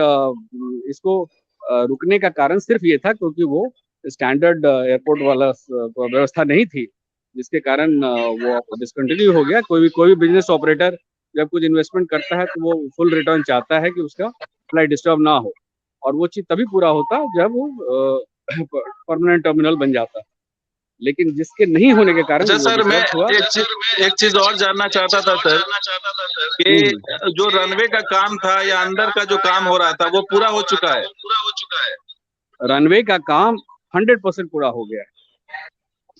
इसको रुकने का कारण सिर्फ ये था क्योंकि वो स्टैंडर्ड एयरपोर्ट वाला व्यवस्था नहीं थी, जिसके कारण वो डिसकंटिन्यू हो गया। कोई भी बिजनेस ऑपरेटर जब कुछ इन्वेस्टमेंट करता है तो वो फुल रिटर्न चाहता है कि उसका फ्लाइट डिस्टर्ब ना हो, और वो चीज तभी पूरा होता जब वो परमानेंट टर्मिनल बन जाता। लेकिन जिसके नहीं होने के कारण अच्छा सर, मैं हुआ। एक चीज और जानना चाहता था सर कि जो रनवे का काम था या अंदर का जो काम हो रहा था वो पूरा हो चुका है? रनवे का काम 100% पूरा हो गया है।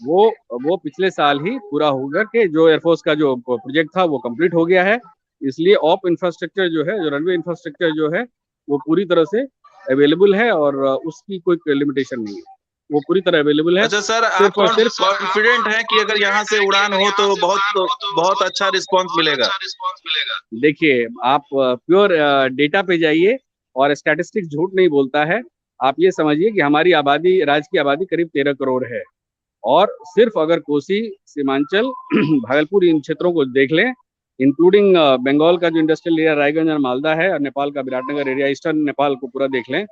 वो पिछले साल ही पूरा हो गया कि जो एयरफोर्स का जो प्रोजेक्ट था वो कंप्लीट हो गया है। इसलिए ऑप इंफ्रास्ट्रक्चर जो है, जो रनवे इंफ्रास्ट्रक्चर जो है, वो पूरी तरह से अवेलेबल है और उसकी कोई लिमिटेशन नहीं है, वो पूरी तरह अवेलेबल है। अच्छा सर, आप कॉन्फिडेंट हैं कि अगर यहाँ से उड़ान हो तो बहुत अच्छा रिस्पांस मिलेगा? देखिए, आप प्योर डेटा पे जाइए और स्टैटिस्टिक्स झूठ नहीं बोलता है। आप ये समझिए कि हमारी आबादी, राज्य की आबादी करीब 13 करोड़ है, और सिर्फ अगर कोसी, सीमांचल, भागलपुर, इन क्षेत्रों को देख लें, इंक्लूडिंग बंगाल का जो इंडस्ट्रियल एरिया रायगंज और मालदा है, और नेपाल का विराटनगर एरिया, ईस्टर्न नेपाल को पूरा देख लें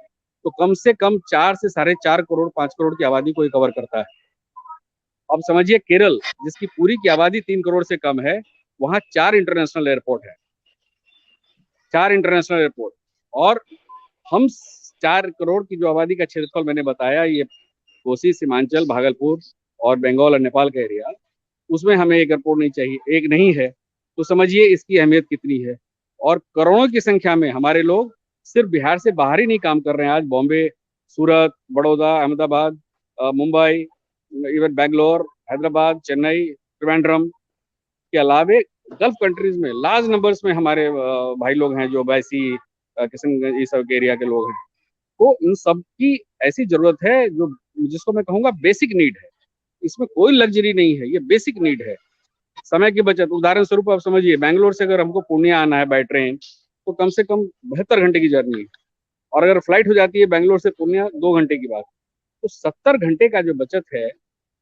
तो कम से कम 4 से 4.5 करोड़ 5 करोड़ की आबादी को कवर करता है। अब समझिए केरल, जिसकी पूरी की आबादी 3 करोड़ से कम है, वहां 4 इंटरनेशनल एयरपोर्ट है, 4 इंटरनेशनल एयरपोर्ट। और हम 4 करोड़ की जो आबादी का क्षेत्रफल मैंने बताया, ये कोसी, सीमांचल, भागलपुर और बंगाल और नेपाल का एरिया, उसमें हमें एक एयरपोर्ट नहीं चाहिए, एक नहीं है, तो समझिए इसकी अहमियत कितनी है। और करोड़ों की संख्या में हमारे लोग सिर्फ बिहार से बाहर ही नहीं काम कर रहे हैं। आज बॉम्बे, सूरत, बड़ौदा, अहमदाबाद, मुंबई, इवन बैंगलोर, हैदराबाद, चेन्नई, त्रिवेंद्रम के अलावे गल्फ कंट्रीज में लार्ज नंबर्स में हमारे भाई लोग हैं जो बैसी, किशनगंज, इस सब के एरिया के लोग हैं। तो इन सब की ऐसी जरूरत है जो, जिसको मैं कहूँगा बेसिक नीड है। इसमें कोई लग्जरी नहीं है, ये बेसिक नीड है। समय की बचत, उदाहरण स्वरूप आप समझिए, बैंगलोर से अगर हमको पूर्णिया आना है बाय ट्रेन तो कम से कम 72 घंटे की जर्नी है, और अगर फ्लाइट हो जाती है बैंगलोर से पूर्णिया 2 घंटे की बात, तो 70 घंटे का जो बचत है,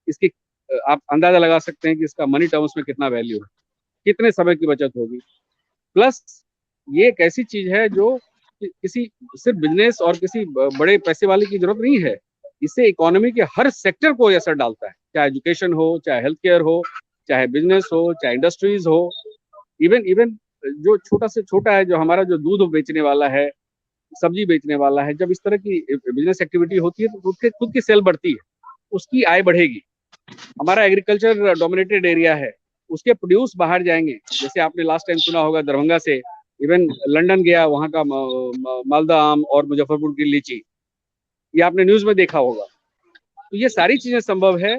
इसकी आप अंदाजा लगा सकते हैं कि इसका मनी टर्म्स में कितना वैल्यू है, कितने समय की बचत होगी। प्लस ये एक ऐसी चीज है जो किसी सिर्फ बिजनेस और किसी बड़े पैसे वाले की जरूरत नहीं है, इससे इकोनॉमी के हर सेक्टर को असर डालता है, चाहे एजुकेशन हो, चाहे हेल्थ केयर हो, चाहे बिजनेस हो, चाहे इंडस्ट्रीज हो, इवन जो छोटा से छोटा है, जो हमारा जो दूध बेचने वाला है, सब्जी बेचने वाला है, जब इस तरह की बिजनेस एक्टिविटी होती है तो खुद की सेल बढ़ती है, उसकी आय बढ़ेगी। हमारा एग्रीकल्चर डोमिनेटेड एरिया है, उसके प्रोड्यूस बाहर जाएंगे। जैसे आपने लास्ट टाइम सुना होगा, दरभंगा से इवन लंदन गया, वहाँ का मालदा आम और मुजफ्फरपुर की लीची, ये आपने न्यूज में देखा होगा। तो ये सारी चीजें संभव है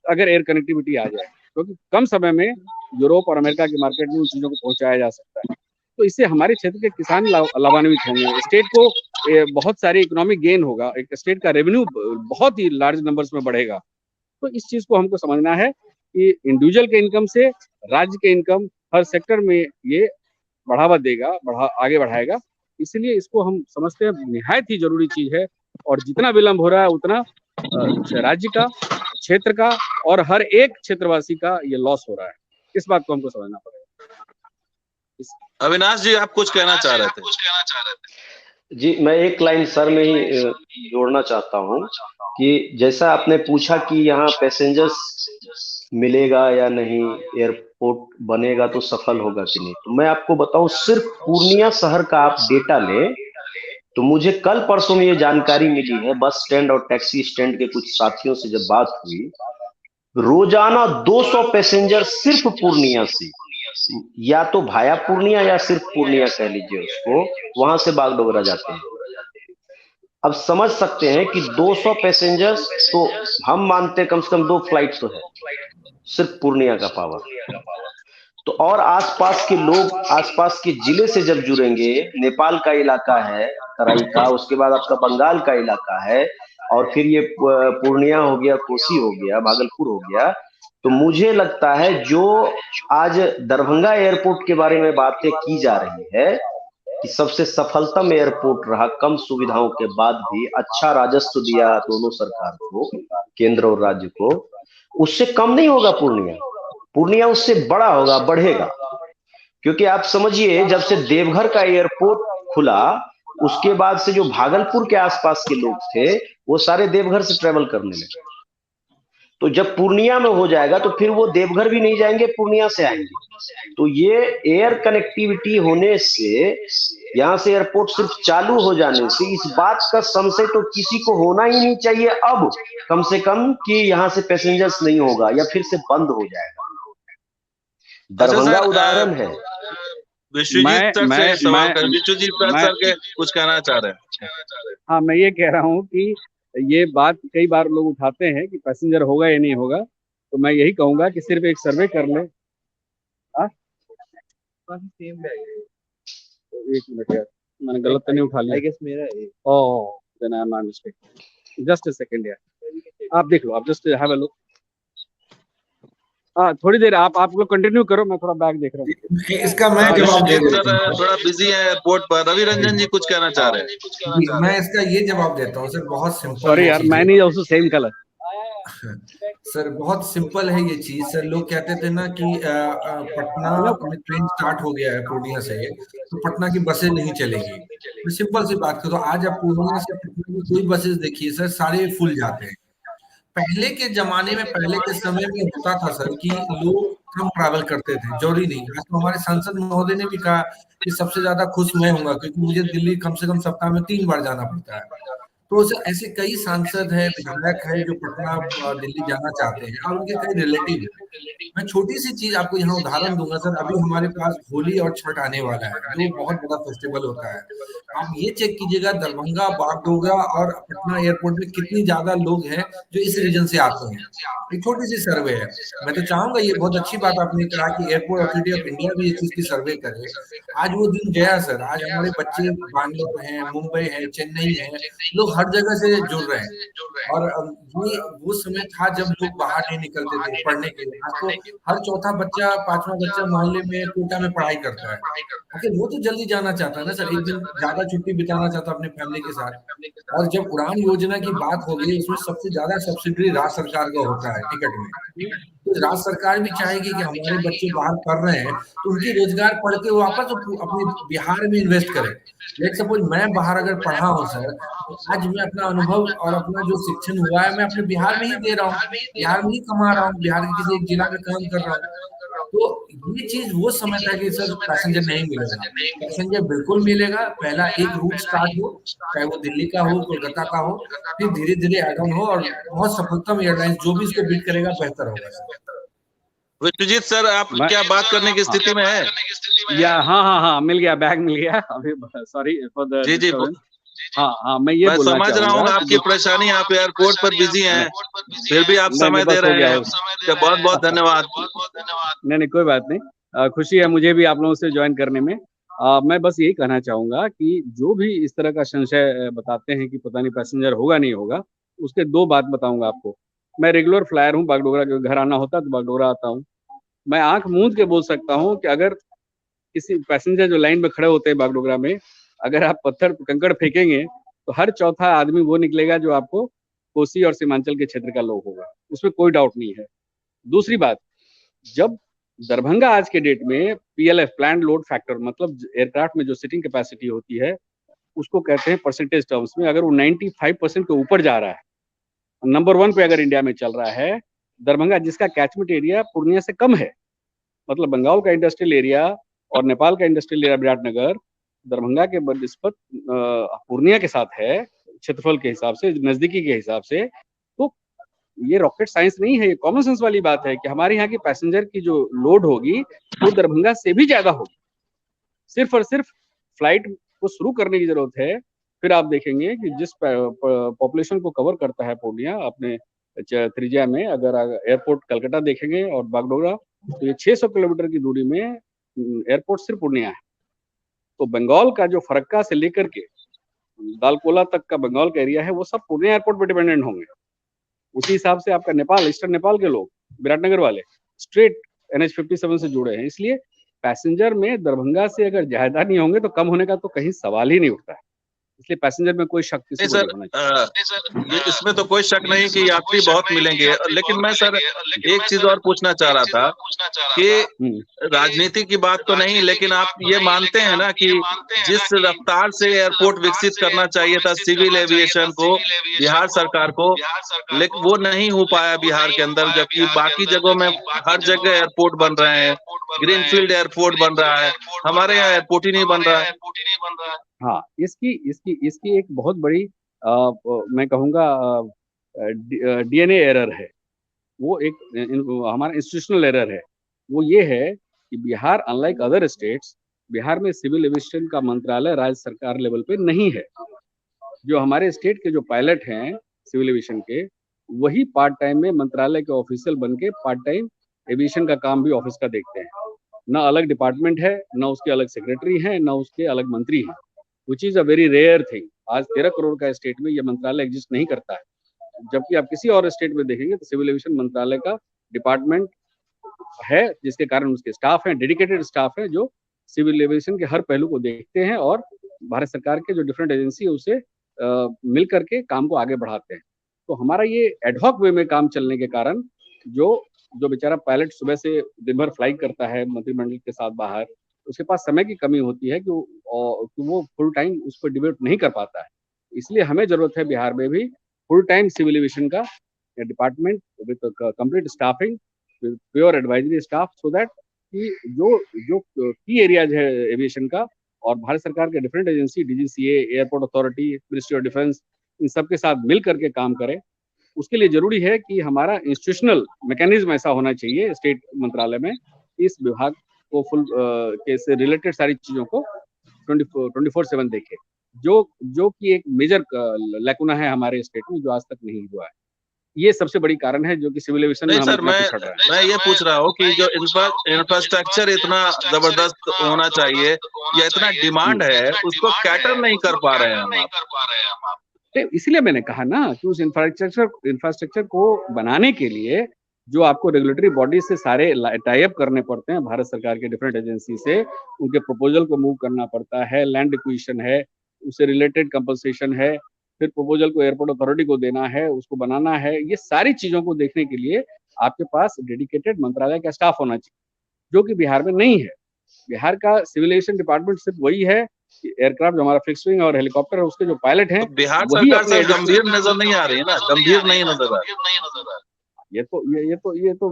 अगर एयर कनेक्टिविटी आ जाए, क्योंकि कम समय में यूरोप और अमेरिका के मार्केट में उन चीजों को पहुंचाया जा सकता है। तो इससे हमारे क्षेत्र के किसान लाभान्वित होंगे, स्टेट को बहुत सारी इकोनॉमिक गेन होगा, एक स्टेट का रेवेन्यू बहुत ही लार्ज नंबर्स में बढ़ेगा। तो इस चीज को हमको समझना है कि इंडिविजुअल के इनकम से राज्य के इनकम हर सेक्टर में ये बढ़ावा देगा, आगे बढ़ाएगा। इसलिए इसको हम समझते हैं निहायत ही जरूरी चीज है, और जितना विलंब हो रहा है उतना राज्य का, क्षेत्र का और हर एक क्षेत्रवासी का ये लॉस हो रहा है। इस बात को हमको समझना पड़ेगा। अविनाश जी, आप कुछ कहना चाह रहे थे? जी, मैं एक लाइन सर में ही जोड़ना चाहता हूँ कि जैसा आपने पूछा कि यहाँ पैसेंजर्स मिलेगा या नहीं, एयरपोर्ट बनेगा तो सफल होगा कि नहीं, तो मैं आपको बताऊं, सिर्फ पूर्णिया शहर का आप डेटा लें तो मुझे कल परसों में ये जानकारी मिली है, बस स्टैंड और टैक्सी स्टैंड के कुछ साथियों से जब बात हुई, रोजाना 200 पैसेंजर सिर्फ पूर्णिया से, या तो भाया पूर्णिया या सिर्फ पूर्णिया कह लीजिए उसको, वहां से बागडोगरा जाते हैं। अब समझ सकते हैं कि 200 पैसेंजर्स, तो हम मानते कम से कम 2 फ्लाइट तो है सिर्फ पूर्णिया का पावर। तो और आसपास के लोग, आसपास के जिले से जब जुड़ेंगे, नेपाल का इलाका है तराई का, उसके बाद आपका बंगाल का इलाका है, और फिर ये पूर्णिया हो गया, कोसी हो गया, भागलपुर हो गया, तो मुझे लगता है जो आज दरभंगा एयरपोर्ट के बारे में बातें की जा रही है कि सबसे सफलतम एयरपोर्ट रहा, कम सुविधाओं के बाद भी अच्छा राजस्व दिया दोनों सरकार को, केंद्र और राज्य को, उससे कम नहीं होगा पूर्णिया उससे बड़ा होगा, बढ़ेगा। क्योंकि आप समझिए, जब से देवघर का एयरपोर्ट खुला, उसके बाद से जो भागलपुर के आसपास के लोग थे वो सारे देवघर से ट्रेवल करने लगे। तो जब पूर्णिया में हो जाएगा तो फिर वो देवघर भी नहीं जाएंगे, पूर्णिया से आएंगे। तो ये एयर कनेक्टिविटी होने से, यहाँ से एयरपोर्ट सिर्फ चालू हो जाने से, इस बात का संशय तो किसी को होना ही नहीं चाहिए अब, कम से कम कि यहाँ से पैसेंजर्स नहीं होगा या फिर से बंद हो जाएगा। दरभंगा उदाहरण है। विश्वजीत सर से सवाल कर, विश्वजीत सर के कुछ कहना चाह रहे हैं? हाँ, मैं ये कह रहा हूँ कि ये बात कई बार लोग उठाते हैं कि पैसेंजर होगा या नहीं होगा, तो मैं यही कहूंगा कि सिर्फ एक सर्वे कर ले। एक मिनट यार, मैंने गलत तो नहीं उठा लिया? आई गेस मेरा है। Oh, then I am not mistaken. Just a second यार, आप देख लो, आप जस्ट हैव अ लुक। हाँ, थोड़ी देर आप लोग कंटिन्यू करो, मैं थोड़ा बैग देख रहा हूँ। इसका मैं जवाब दे देता हूँ। थोड़ा बिजी है एयरपोर्ट पर। रवि रंजन जी कुछ कहना चाह रहे हैं? मैं इसका ये जवाब देता हूँ सर, बहुत सिंपल। सॉरी यार, मैं नहीं आल्सो सेम कलर। सर बहुत सिंपल है ये चीज सर। लोग कहते थे ना कि पटना में ट्रेन स्टार्ट हो गया है पूर्णिया से, तो पटना की बसें नहीं चलेगी। मैं सिंपल सी बात करूँ, आज आप पूर्णिया से पटना की कोई बसेस देखिए सर, सारे फुल जाते हैं। पहले के जमाने में, पहले के समय में होता था सर कि लोग कम ट्रैवल करते थे, जरूरी नहीं। आज तो हमारे सांसद महोदय ने भी कहा कि सबसे ज्यादा खुश मैं हूंगा, क्योंकि मुझे दिल्ली कम से कम सप्ताह में 3 बार जाना पड़ता है। तो ऐसे कई सांसद हैं, विधायक हैं जो पटना दिल्ली जाना चाहते हैं, और उनके कई रिलेटिव हैं। मैं छोटी सी चीज आपको यहाँ उदाहरण दूंगा सर। अभी हमारे पास होली और छठ आने वाला है, जो बहुत बड़ा फेस्टिवल होता है। आप ये चेक कीजिएगा, दरभंगा, बागडोगरा और पटना एयरपोर्ट में कितनी ज्यादा लोग हैं जो इस रीजन से आते हैं। एक छोटी सी सर्वे है। मैं तो चाहूंगा, ये बहुत अच्छी बात आपने कहा कि एयरपोर्ट अथॉरिटी ऑफ इंडिया भी इस चीज की सर्वे करे। आज वो दिन गया सर। आज हमारे बच्चे बैंगलोर है, मुंबई है, चेन्नई है, लोग हर जगह से जुड़ रहे हैं। और ये वो समय था जब लोग बाहर नहीं निकलते थे पढ़ने के लिए। आज तो हर चौथा बच्चा, पांचवा बच्चा मोहल्ले में, कोटा में पढ़ाई करता है। आखिर वो तो जल्दी जाना चाहता है ना सर, एक दिन ज्यादा छुट्टी बिताना चाहता है अपने फैमिली के साथ। और जब उड़ान योजना की बात हो गई, उसमें सबसे ज्यादा सब्सिडी राज्य सरकार का होता है टिकट में। तो राज्य सरकार भी चाहेगी कि हमारे बच्चे बाहर पढ़ रहे हैं, तो उनकी रोजगार पढ़ के वापस अपने बिहार में इन्वेस्ट करें। लेट सपोज मैं बाहर अगर पढ़ा हूँ सर, तो आज मैं अपना अनुभव और अपना जो शिक्षण हुआ है, मैं अपने बिहार में ही दे रहा हूँ, बिहार में ही कमा रहा हूँ, बिहार के किसी एक जिला में काम कर रहा हूँ। तो ये चीज वो समय था कि सर पैसेंजर नहीं मिलेगा। पैसेंजर बिल्कुल मिलेगा। पहला एक रूट स्टार्ट हो, चाहे वो दिल्ली का हो, कोलकाता का हो, फिर धीरे धीरे ऐड ऑन हो, और बहुत सफलतम एयरलाइंस जो भी इसको बीट करेगा बेहतर होगा सर। विश्वजीत सर, आप क्या बात करने की स्थिति में है? या हाँ, मिल गया, बैग मिल गया अभी। Sorry for the disturbance. हाँ, मैं ये बोलना समझ रहा हूँ आपकी परेशानी, आप एयरपोर्ट पर बिजी हैं, फिर भी आप समय दे रहे हैं, बहुत बहुत धन्यवाद। नहीं, कोई बात नहीं। खुशी है मुझे भी आप लोगों से ज्वाइन करने में। मैं बस यही कहना चाहूंगा कि जो भी इस तरह का संशय बताते हैं कि पता नहीं पैसेंजर होगा नहीं होगा, उसके दो बात बताऊंगा आपको। मैं रेगुलर फ्लायर हूँ, बागडोगरा के घर आना होता है तो बागडोगरा आता हूँ। मैं आंख मूंद के बोल सकता हूँ कि अगर किसी पैसेंजर जो लाइन में खड़े होते हैं बागडोगरा में, अगर आप पत्थर कंकड़ फेंकेंगे तो हर चौथा आदमी वो निकलेगा जो आपको कोसी और सीमांचल के क्षेत्र का लोग होगा, उसमें कोई डाउट नहीं है। दूसरी बात, जब दरभंगा आज के डेट में PLF, प्लान लोड फैक्टर, मतलब एयरक्राफ्ट में जो सीटिंग कैपेसिटी होती है, उसको कहते हैं परसेंटेज टर्म्स में, अगर वो 95% के ऊपर जा रहा है, नंबर 1 पे अगर इंडिया में चल रहा है दरभंगा, जिसका कैचमेंट एरिया पूर्णिया से कम है, मतलब बंगाल का इंडस्ट्रियल एरिया और नेपाल का इंडस्ट्रियल एरिया विराटनगर दरभंगा के बनिस्बत पूर्णिया के साथ है क्षेत्रफल के हिसाब से, नजदीकी के हिसाब से। तो ये रॉकेट साइंस नहीं है, ये कॉमन सेंस वाली बात है कि हमारे यहाँ की पैसेंजर की जो लोड होगी वो दरभंगा से भी ज्यादा होगी। सिर्फ और सिर्फ फ्लाइट को शुरू करने की जरूरत है। फिर आप देखेंगे कि जिस पॉपुलेशन को कवर करता है पूर्णिया अपने त्रिज्या में, अगर एयरपोर्ट कलकत्ता देखेंगे और बागडोगरा, तो ये 600 किलोमीटर की दूरी में एयरपोर्ट सिर्फ पूर्णिया है। तो बंगाल का जो फरक्का से लेकर के दालकोला तक का बंगाल का एरिया है, वो सब पूर्णिया एयरपोर्ट पर डिपेंडेंट होंगे। उसी हिसाब से आपका नेपाल, ईस्टर्न नेपाल के लोग, विराटनगर वाले स्ट्रेट NH57 से जुड़े हैं। इसलिए पैसेंजर में दरभंगा से अगर ज्यादा नहीं होंगे तो कम होने का तो कहीं सवाल ही नहीं उठता है। इसलिए पैसेंजर में कोई शक किसी को नहीं होना चाहिए। ये इसमें तो कोई शक नहीं कि यात्री बहुत मिलेंगे, लेकिन मैं सर एक चीज और पूछना चाह रहा था कि राजनीति की बात तो नहीं, लेकिन आप ये मानते हैं ना कि जिस रफ्तार से एयरपोर्ट विकसित करना चाहिए था सिविल एविएशन को, बिहार सरकार को, लेकिन वो नहीं हो पाया बिहार के अंदर, जबकि बाकी जगहों में हर जगह एयरपोर्ट बन रहे हैं, ग्रीनफील्ड एयरपोर्ट बन रहा है, हमारे यहाँ एयरपोर्ट ही नहीं बन रहा है। हाँ, इसकी एक बहुत बड़ी मैं कहूँगा DNA एरर है। वो एक हमारा इंस्टीट्यूशनल एरर है। वो ये है कि Bihar, unlike other states, Bihar में सिविल एविएशन का मंत्रालय राज्य सरकार लेवल पे नहीं है। जो हमारे स्टेट के जो पायलट हैं सिविल एविएशन के, वही पार्ट टाइम में मंत्रालय के ऑफिशियल बन के पार्ट टाइम एविएशन का काम भी ऑफिस का देखते हैं। ना अलग डिपार्टमेंट है, ना उसके अलग सेक्रेटरी हैं, ना उसके अलग मंत्री हैं, which is a very rare thing. आज 13 करोड़ का स्टेट में ये मंत्रालय एग्जिस्ट नहीं करता है। जबकि आप किसी और स्टेट में देखेंगे तो सिविल एविएशन मंत्रालय का डिपार्टमेंट है, जिसके कारण उसके स्टाफ हैं, डेडिकेटेड स्टाफ है, जो सिविल एविएशन के हर पहलू को देखते हैं और भारत सरकार के जो डिफरेंट एजेंसी है उसे मिल करके काम को आगे बढ़ाते हैं। तो हमारा ये एडहॉक वे में काम चलने के कारण जो बेचारा पायलट सुबह से दिन भर फ्लाई करता है मंत्रिमंडल के साथ बाहर, उसके पास समय की कमी होती है कि वो फुल टाइम उस पर डिबेट नहीं कर पाता है। इसलिए हमें जरूरत है बिहार में भी फुल टाइम सिविल एविएशन का department with complete staffing, pure advisory staff, so that कि जो की एरियाज है एविएशन का और भारत सरकार के different agency, DGCA, airport authority, ministry of defence, इन सबके साथ मिल करके काम करें। उसके लिए जरूरी है कि हमारा इंस्टीट्यूशनल मैकेनिज्म ऐसा होना चाहिए स्टेट मंत्रालय में, इस विभाग को फुल के से रिलेटेड सारी चीजों को 24/7 देखे, जो कि एक मेजर लैकुना है हमारे स्टेट में, जो आज तक नहीं हुआ है। ये सबसे बड़ी कारण है जो कि सिविल एविएशन में नहीं हम सर, इतना पिछड़ रहे हैं। मैं ये पूछ रहा हूँ कि जो इंफ्रास्ट्रक्चर इतना जबरदस्त होना चाहिए या इतना डिमांड है, उसको कैटर नहीं कर पा रहे हैं हम आप। तो इसलिए मैंने कहा ना कि उस इंफ्रास्ट्रक्चर को बनाने के लिए जो आपको रेगुलेटरी बॉडी से सारे टाई अप करने पड़ते हैं, भारत सरकार के डिफरेंट एजेंसी से उनके प्रपोजल को मूव करना पड़ता है, लैंड एक्विजिशन है, उससे रिलेटेड कंपनसेशन है, फिर प्रपोजल को एयरपोर्ट अथॉरिटी को देना है, उसको बनाना है। ये सारी चीजों को देखने के लिए आपके पास डेडिकेटेड मंत्रालय का स्टाफ होना चाहिए, जो कि बिहार में नहीं है। बिहार का सिविल एविएशन डिपार्टमेंट सिर्फ वही है कि एयरक्राफ्ट जो हमारा फिक्स विंग और हेलीकॉप्टर, उसके जो पायलट हैं, तो बिहार वही सरकार अपने सर गंभीर नजर नहीं आ रही है ना, गंभीर नहीं नजर आ रही। ये तो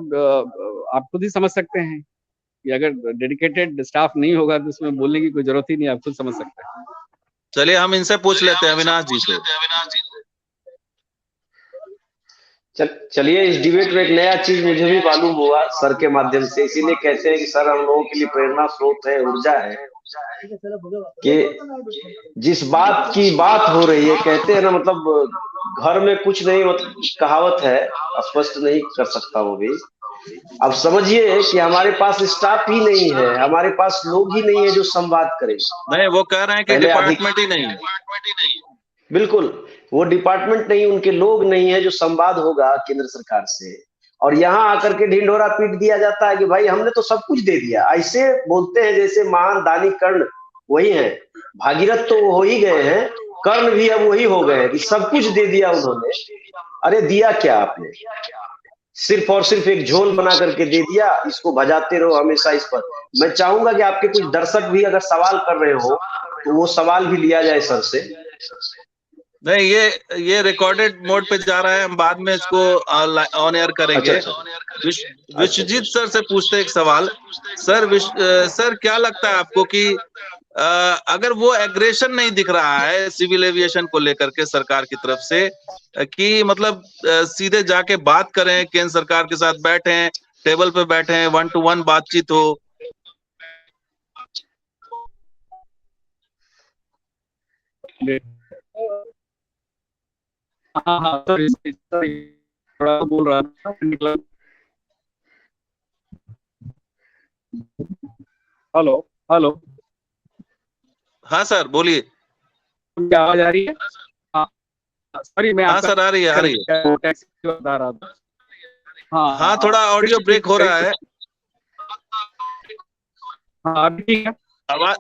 आप खुद ही समझ सकते हैं कि अगर डेडिकेटेड स्टाफ नहीं होगा तो उसमें बोलने की कोई जरूरत ही नहीं, आप खुद समझ सकते हैं। चलिए हम इनसे पूछ लेते हैं, अविनाश जी से। चलिए, इस डिबेट में एक नया चीज मुझे भी मालूम हुआ सर के माध्यम से, इसीलिए कहते हैं कि सर हम लोगों के लिए प्रेरणा स्रोत है, ऊर्जा है, कि जिस बात की बात हो रही है, कहते हैं ना, मतलब घर में कुछ नहीं, मतलब कहावत है, स्पष्ट नहीं कर सकता वो भी। अब समझिए कि हमारे पास स्टाफ ही नहीं है, हमारे पास लोग ही नहीं है जो संवाद करें। नहीं, वो कह रहे हैं कि डिपार्टमेंट ही नहीं है। बिल्कुल, वो डिपार्टमेंट नहीं, उनके लोग नहीं है जो संवाद होगा केंद्र सरकार से, और यहाँ आकर के ढिंढोरा पीट दिया जाता है कि भाई हमने तो सब कुछ दे दिया। ऐसे बोलते हैं जैसे महान दानी कर्ण वही है, भागीरथ तो वो हो ही गए हैं, कर्ण भी अब वही हो गए हैं कि सब कुछ दे दिया उन्होंने। अरे दिया क्या आपने? सिर्फ और सिर्फ एक झोल बना करके दे दिया, इसको भजाते रहो हमेशा इस पर। मैं चाहूंगा कि आपके कुछ दर्शक भी अगर सवाल कर रहे हो तो वो सवाल भी लिया जाए सर से। नहीं, ये रिकॉर्डेड मोड पे जा रहा है, हम बाद में इसको ऑन एयर करेंगे। विश्वजीत सर से पूछते एक सवाल। सर क्या लगता है आपको कि अगर वो एग्रेशन नहीं दिख रहा है सिविल एविएशन को लेकर के सरकार की तरफ से, कि मतलब सीधे जाके बात करें, केंद्र सरकार के साथ बैठे, टेबल पे बैठे, 1-to-1 बातचीत हो? हाँ थोड़ा बोल रहा था। हेलो हाँ सर बोलिए। क्या आवाज आ रही है? सॉरी, मैं हाँ सर, आ रही है। टैक्सी बता रहा था। हाँ, थोड़ा ऑडियो ब्रेक हो रहा है। हाँ ठीक है। आवाज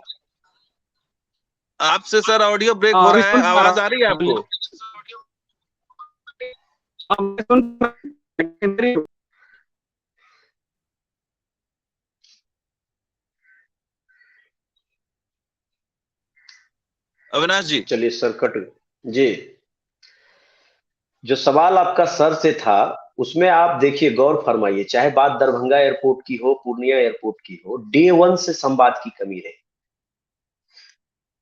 आपसे सर ऑडियो ब्रेक हो रहा है, आवाज आ रही है आपको? अविनाश जी। चलिए सर, कट जी। जो सवाल आपका सर से था उसमें आप देखिए, गौर फरमाइए, चाहे बात दरभंगा एयरपोर्ट की हो, पूर्णिया एयरपोर्ट की हो, डे 1 से संवाद की कमी रही।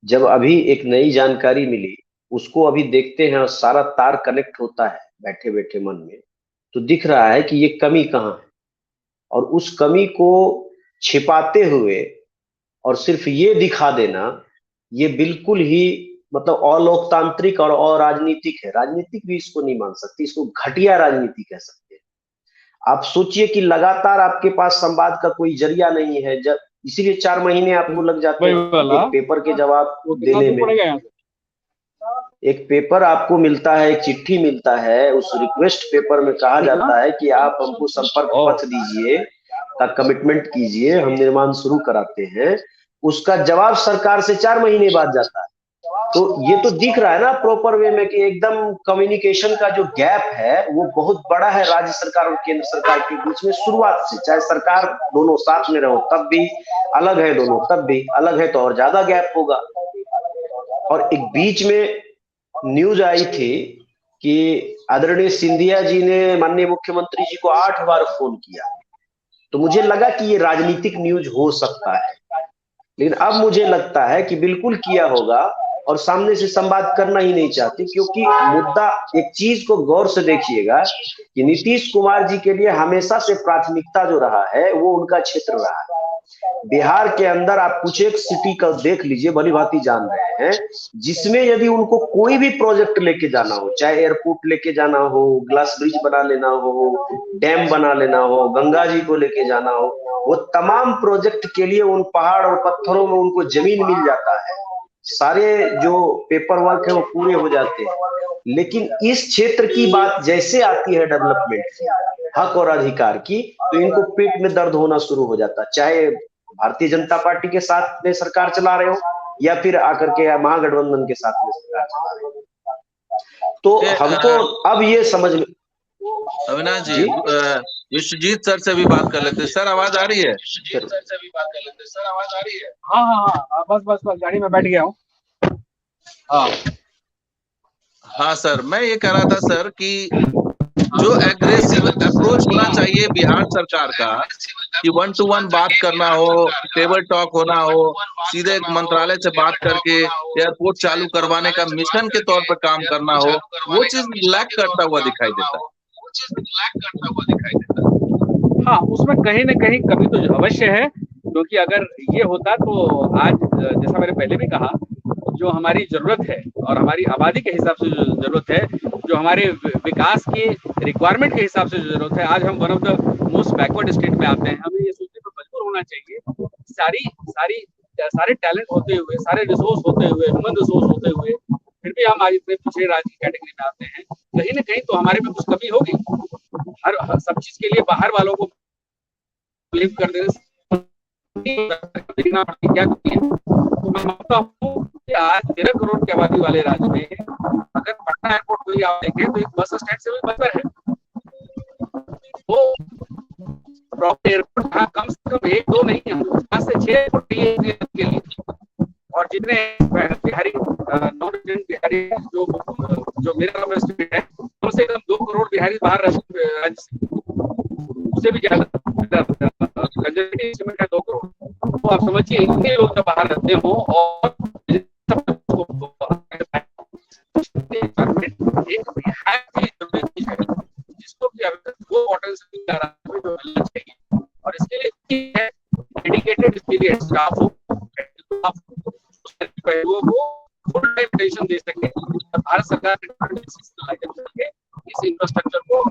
जब अभी एक नई जानकारी मिली, उसको अभी देखते हैं और सारा तार कनेक्ट होता है बैठे बैठे मन में, तो दिख रहा है कि ये कमी कहाँ है। और उस कमी को छिपाते हुए और सिर्फ ये दिखा देना, ये बिल्कुल ही मतलब अलोकतांत्रिक और अराजनीतिक है। राजनीतिक भी इसको नहीं मान सकती, इसको घटिया राजनीति कह सकते हैं। आप सोचिए कि लगातार आपके पास संवाद का कोई जरिया नहीं है, जब इसीलिए 4 महीने आपको लग जाते हैं एक पेपर के जवाब देने में। एक पेपर आपको मिलता है, एक चिट्ठी मिलता है, उस रिक्वेस्ट पेपर में कहा जाता है कि आप हमको संपर्क पत्र दीजिए, का कमिटमेंट कीजिए, हम निर्माण शुरू कराते हैं। उसका जवाब सरकार से 4 महीने बाद जाता है। तो ये तो दिख रहा है ना प्रॉपर वे में कि एकदम कम्युनिकेशन का जो गैप है वो बहुत बड़ा है राज्य सरकार और केंद्र सरकार के बीच में शुरुआत से। चाहे सरकार दोनों साथ में रहो तब भी अलग है, दोनों तब भी अलग है, तो और ज्यादा गैप होगा। और एक बीच में न्यूज आई थी कि आदरणीय सिंधिया जी ने माननीय मुख्यमंत्री जी को 8 बार फोन किया, तो मुझे लगा कि ये राजनीतिक न्यूज हो सकता है, लेकिन अब मुझे लगता है कि बिल्कुल किया होगा और सामने से संवाद करना ही नहीं चाहते, क्योंकि मुद्दा, एक चीज को गौर से देखिएगा कि नीतीश कुमार जी के लिए हमेशा से प्राथमिकता जो रहा है वो उनका क्षेत्र रहा है। बिहार के अंदर आप कुछ एक सिटी का देख लीजिए, भली भांति जान रहे हैं, जिसमें यदि उनको कोई भी प्रोजेक्ट लेके जाना हो, चाहे एयरपोर्ट लेके जाना हो, ग्लास ब्रिज बना लेना हो, डैम बना लेना हो, गंगा जी को लेके जाना हो, वो तमाम प्रोजेक्ट के लिए उन पहाड़ और पत्थरों में उनको जमीन मिल जाता है, सारे जो पेपर वर्क है वो पूरे हो जाते हैं। लेकिन इस क्षेत्र की बात जैसे आती है डेवलपमेंट की, हक और अधिकार की, तो इनको पेट में दर्द होना शुरू हो जाता है, चाहे भारतीय जनता पार्टी के साथ में सरकार चला रहे हो या फिर आकर के महागठबंधन के साथ में सरकार चला रहे हो। तो हमको अब ये समझ में, अविनाश जी, विश्वजीत सर से भी बात कर लेते हैं। सर आवाज आ रही है? हाँ, बस गाड़ी में बैठ गया हूँ। हाँ सर, मैं ये कह रहा था सर कि जो एग्रेसिव अप्रोच होना चाहिए बिहार सरकार का, कि 1 to 1 बात करना हो, टेबल टॉक होना हो, सीधे मंत्रालय से बात करके एयरपोर्ट चालू करवाने का मिशन के तौर पर काम करना हो, वो चीज लैक करता हुआ दिखाई देता है। हाँ, उसमें कहीं न कहीं कमी तो अवश्य है, क्योंकि अगर ये होता तो आज, जैसा मैंने पहले भी कहा, जो हमारी जरूरत है और हमारी आबादी के हिसाब से जो जरूरत है, जो हमारे विकास की रिक्वायरमेंट के हिसाब से जो जरूरत है, आज हम one of the most backward state में आते हैं। हमें ये सोचने पर मजबूर होना चाहिए, सारे टैलेंट होते हुए, सारे रिसोर्स होते हुए, ह्यूमन रिसोर्स होते हुए, फिर भी हम आज इतने पिछड़े राज्य की कैटेगरी में आते हैं। कहीं न कहीं तो हमारे में कुछ कमी होगी। हर सब चीज के लिए बाहर वालों को ब्लेम कर देने क्या कमी है। तो मैं मानता हूँ कि आज 13 करोड़ की आबादी वाले राज्य में अगर पटना एयरपोर्ट को ही आप देखें तो एक बस स्टैंड से भी बेहतर है। वो प्रॉपर एयरपोर्ट कम से कम 1-2 नहीं है, 5 से 6 एयरपोर्ट के लिए, और जितने बिहारी, नॉन रेजिडेंट बिहारी जो मेरा स्टेट है, कम से कम 2 करोड़ बिहारी बाहर राज्य से, उससे भी ज्यादा कंजर्वेटिव एस्टिमेट है 2 करोड़। तो आप समझिए इतने लोग जब बाहर रहते हो और जिसको कि वो होटल से चाहिए, और इसके लिए डेडिकेटेड एक्सपीरियंस स्टाफ हो, फुल टाइम अटेंशन दे सके, और भारत सरकार के इस इंफ्रास्ट्रक्चर को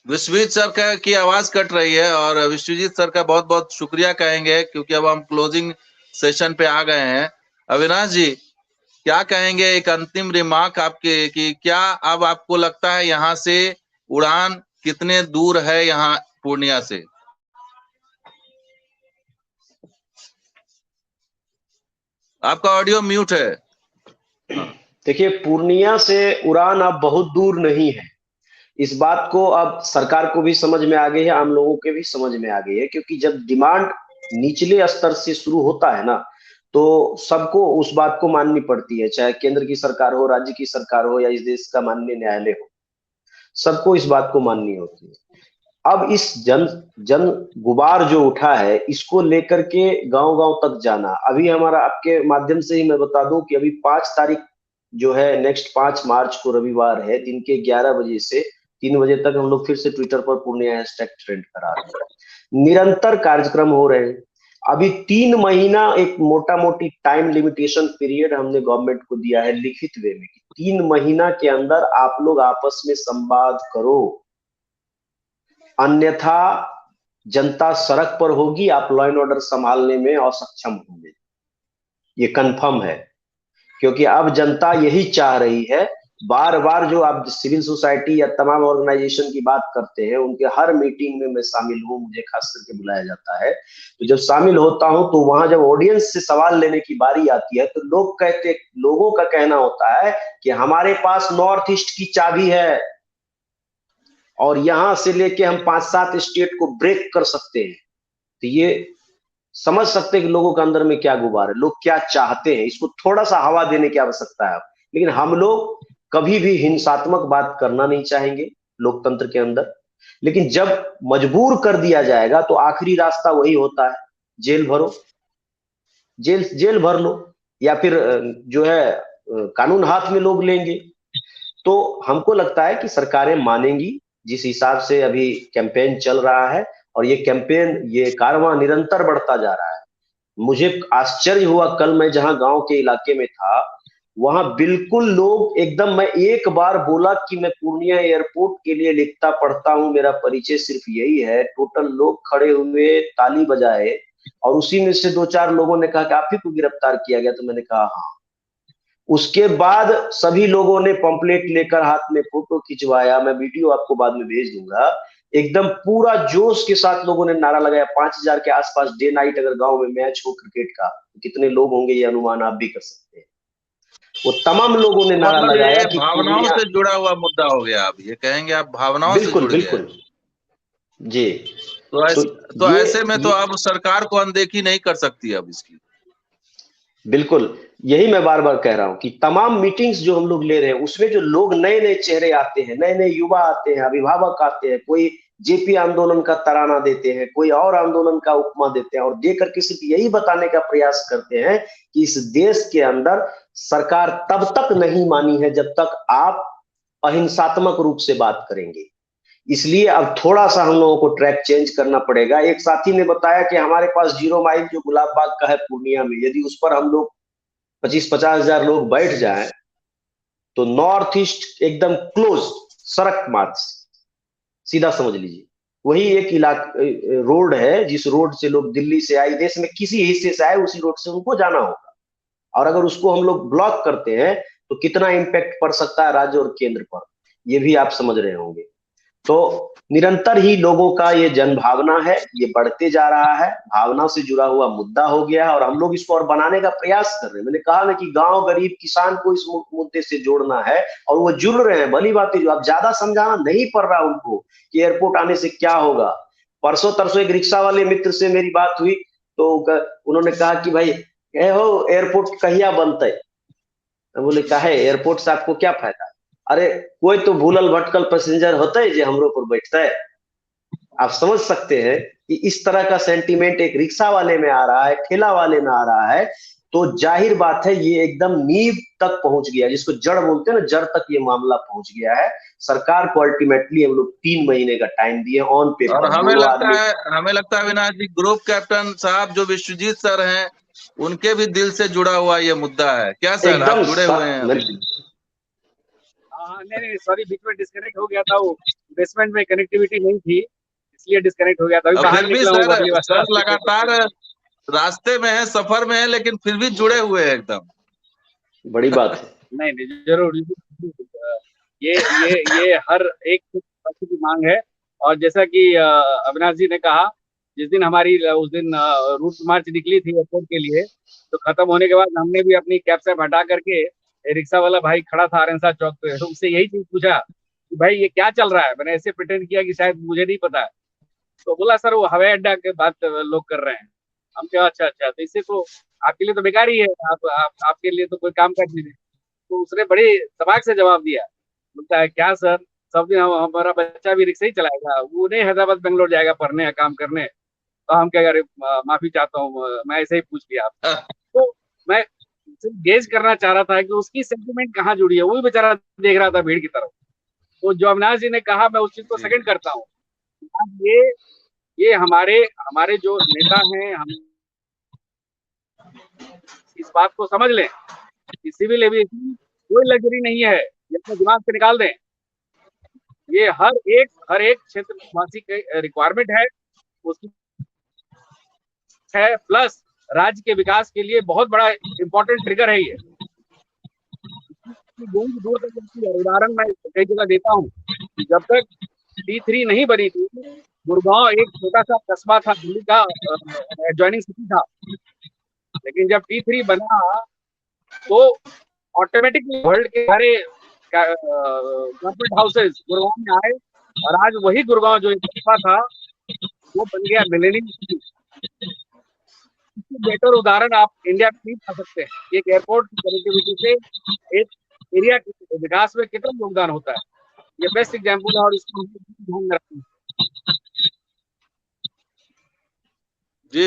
विश्वजीत सर का की आवाज कट रही है, और विश्वजीत सर का बहुत बहुत शुक्रिया कहेंगे, क्योंकि अब हम क्लोजिंग सेशन पे आ गए हैं। अविनाश जी, क्या कहेंगे, एक अंतिम रिमार्क आपके, कि क्या अब आपको लगता है यहाँ से उड़ान कितने दूर है यहाँ पूर्णिया से? आपका ऑडियो म्यूट है। देखिए, पूर्णिया से उड़ान अब बहुत दूर नहीं है। इस बात को अब सरकार को भी समझ में आ गई है, आम लोगों के भी समझ में आ गई है, क्योंकि जब डिमांड निचले स्तर से शुरू होता है ना, तो सबको उस बात को माननी पड़ती है, चाहे केंद्र की सरकार हो, राज्य की सरकार हो, या इस देश का माननीय न्यायालय हो, सबको इस बात को माननी होती है। अब इस जन गुबार जो उठा है, इसको लेकर के गांव गांव तक जाना, अभी हमारा, आपके माध्यम से ही मैं बता दूं कि अभी 5 तारीख जो है, नेक्स्ट 5 मार्च को रविवार है, दिन के 11 बजे से 3 बजे तक हम लोग फिर से ट्विटर पर पूर्णिया हैशटैग ट्रेंड करा रहे हैं। निरंतर कार्यक्रम हो रहे हैं। अभी 3 महीना एक मोटा मोटी टाइम लिमिटेशन पीरियड हमने गवर्नमेंट को दिया है लिखित वे में, 3 महीना के अंदर आप लोग आपस में संवाद करो, अन्यथा जनता सड़क पर होगी, आप लॉ एंड ऑर्डर संभालने में असक्षम होंगे, ये कंफर्म है। क्योंकि अब जनता यही चाह रही है बार बार जो आप सिविल सोसाइटी या तमाम ऑर्गेनाइजेशन की बात करते हैं, उनके हर मीटिंग में मैं शामिल हूँ, मुझे खास करके बुलाया जाता है। तो जब शामिल होता हूँ तो वहां जब ऑडियंस से सवाल लेने की बारी आती है तो लोगों का कहना होता है कि हमारे पास नॉर्थ ईस्ट की चाबी है और यहां से लेके हम 5-7 स्टेट को ब्रेक कर सकते हैं। तो ये समझ सकते हैं कि लोगों के अंदर में क्या गुबार है, लोग क्या चाहते हैं, इसको थोड़ा सा हवा देने की आवश्यकता है। लेकिन हम लोग कभी भी हिंसात्मक बात करना नहीं चाहेंगे लोकतंत्र के अंदर। लेकिन जब मजबूर कर दिया जाएगा तो आखिरी रास्ता वही होता है, जेल भरो, जेल भर लो, या फिर जो है कानून हाथ में लोग लेंगे। तो हमको लगता है कि सरकारें मानेंगी, जिस हिसाब से अभी कैंपेन चल रहा है, और ये कैंपेन, ये कारवां निरंतर बढ़ता जा रहा है। मुझे आश्चर्य हुआ, कल मैं जहां गांव के इलाके में था, वहां बिल्कुल लोग एकदम, मैं एक बार बोला कि मैं पूर्णिया एयरपोर्ट के लिए लिखता पढ़ता हूं, मेरा परिचय सिर्फ यही है, टोटल लोग खड़े हुए, ताली बजाए, और उसी में से 2-4 लोगों ने कहा कि आप ही को गिरफ्तार किया गया। तो मैंने कहा हाँ। उसके बाद सभी लोगों ने पंपलेट लेकर हाथ में फोटो खिंचवाया, मैं वीडियो आपको बाद में भेज दूंगा। एकदम पूरा जोश के साथ लोगों ने नारा लगाया। 5,000 के आसपास डे नाइट अगर गांव में मैच हो क्रिकेट का तो कितने लोग होंगे, ये अनुमान आप भी कर सकते हैं। वो तमाम लोगों ने नारा मतलब लगाया ये कि भावनाओं पूर्णिया। से जुड़ा हुआ मुद्दा हो गया, आप ये कहेंगे आप भावनाओं से बिल्कुल जुड़ गया है। बिल्कुल जी। तो तो तो ये, ऐसे में तो अब सरकार को अनदेखी नहीं कर सकती अब इसकी। बिल्कुल यही मैं बार बार कह रहा हूं कि तमाम मीटिंग्स जो हम लोग ले रहे हैं उसमें जो लोग, नए नए चेहरे आते हैं, नए नए युवा आते हैं, अभिभावक आते हैं, कोई जेपी आंदोलन का तराना देते हैं, कोई और आंदोलन का उपमा देते हैं, और दे करके सिर्फ यही बताने का प्रयास करते हैं कि इस देश के अंदर सरकार तब तक नहीं मानी है जब तक आप अहिंसात्मक रूप से बात करेंगे। इसलिए अब थोड़ा सा हम लोगों को ट्रैक चेंज करना पड़ेगा। एक साथी ने बताया कि हमारे पास 0 माइल जो गुलाब बाग का है पूर्णिया में, यदि उस पर हम लोग 25-50 हजार लोग बैठ जाएं तो नॉर्थ ईस्ट एकदम क्लोज, सड़क मार्ग, सीधा समझ लीजिए। वही एक इलाका रोड है जिस रोड से लोग दिल्ली से आए, देश में किसी हिस्से से आए, उसी रोड से उनको जाना होगा। और अगर उसको हम लोग ब्लॉक करते हैं तो कितना इंपैक्ट पड़ सकता है राज्य और केंद्र पर, ये भी आप समझ रहे होंगे। तो निरंतर ही लोगों का ये जन भावना है, ये बढ़ते जा रहा है, भावना से जुड़ा हुआ मुद्दा हो गया है, और हम लोग इसको और बनाने का प्रयास कर रहे हैं। मैंने कहा ना कि गांव, गरीब, किसान को इस मुद्दे से जोड़ना है, और वो जुड़ रहे हैं। भली बात है, जो अब ज्यादा समझाना नहीं पड़ रहा उनको कि एयरपोर्ट आने से क्या होगा। परसों तरसों एक रिक्शा वाले मित्र से मेरी बात हुई तो उन्होंने कहा कि भाई हो एयरपोर्ट कहिया बनता है। बोले काहे, एयरपोर्ट से आपको क्या फायदा। अरे कोई तो भूलल भटकल पैसेंजर होता है जो हमरो पर बैठता है। आप समझ सकते हैं कि इस तरह का सेंटीमेंट एक रिक्शा वाले में आ रहा है, ठेला वाले में आ रहा है। तो जाहिर बात है ये एकदम नींव तक पहुंच गया, जिसको जड़ बोलते हैं ना, जड़ तक ये मामला पहुंच गया है। सरकार को अल्टीमेटली हम लोग 3 महीने का टाइम दिए ऑन और पेपर, दोनों आदमी। हमें लगता है अविनाश जी, ग्रुप कैप्टन साहब जो विश्वजीत सर हैं, उनके भी दिल से जुड़ा हुआ ये मुद्दा है क्या सर? आप एकदम जुड़े हुए हैं अभी भी? हाँ, नहीं नहीं सॉरी, बीच में डिस्कनेक्ट हो गया था, वो बेसमेंट में कनेक्टिविटी नहीं थी, इसलिए डिस्कनेक्ट हो गया था। अभी अब बाहर फिर भी निकला हूँ, अभी सर लगातार रास्ते में है, सफर में है, लेकिन फिर भी जुड़े हुए हैं एकदम। बड़ी बात है। नहीं नहीं जरूर, ये हर एक की मांग है। और जैसा कि अविनाश जी ने कहा, जिस दिन हमारी उस दिन रूट मार्च निकली थी एयरपोर्ट के लिए, तो खत्म होने के बाद हमने भी अपनी कैब से हटा करके, रिक्शा वाला भाई खड़ा था आरएनसा चौक पे, तो उससे यही चीज पूछा कि भाई ये क्या चल रहा है। मैंने ऐसे प्रिटेंड किया कि शायद मुझे नहीं पता है, तो बोला सर वो हवाई अड्डा के बात लोग कर रहे हैं। हम क्या, अच्छा अच्छा, तो इससे तो आपके लिए तो बेकार ही है, आपके लिए तो कोई काम काज नहीं है। तो उसने बड़े दिमाग से जवाब दिया, बोलता है क्या सर, सब दिन हमारा बच्चा भी रिक्शा ही चलाएगा, वो नहीं हैदराबाद बेंगलोर जाएगा पढ़ने या काम करने। तो हम क्या करें, माफी चाहता हूँ, मैं ऐसे ही पूछ लिया आप। तो मैं गेज करना चाह रहा था कि उसकी सेंटिमेंट कहाँ जुड़ी है, वो भी बेचारा देख रहा था भीड़ की तरफ। तो जो अविनाश जी ने कहा, मैं उस चीज को सेकंड करता हूँ। ये हमारे हमारे जो नेता हैं, हम इस बात को समझ लें कि सिविल एविएशन कोई लग्जरी नहीं है, ये अपने दिमाग से निकाल दें। ये हर एक क्षेत्रवासी के रिक्वायरमेंट है, उसकी है, प्लस राज्य के विकास के लिए बहुत बड़ा इंपॉर्टेंट ट्रिगर है ये। इसकी गूंज दूर तक जाती है। उदाहरण मैं कई जगह देता हूँ, जब तक T3 नहीं बनी थी, गुड़गांव एक छोटा सा कस्बा था, दिल्ली का एडजॉइनिंग सिटी था, लेकिन जब T3 बना तो ऑटोमेटिकली वर्ल्ड के सारे गवर्नमेंट हाउसेज गुड़गांव में आए, और आज वही गुड़गांव जो एक कस्बा था वो बन गया मिलेनियम सिटी। इससे बेटर उदाहरण आप इंडिया में नहीं पा सकते हैं। एक एयरपोर्ट की कनेक्टिविटी से एक एरिया के विकास में कितना योगदान होता है, ये बेस्ट एग्जाम्पल है, और इसको ध्यान में रखना। जी,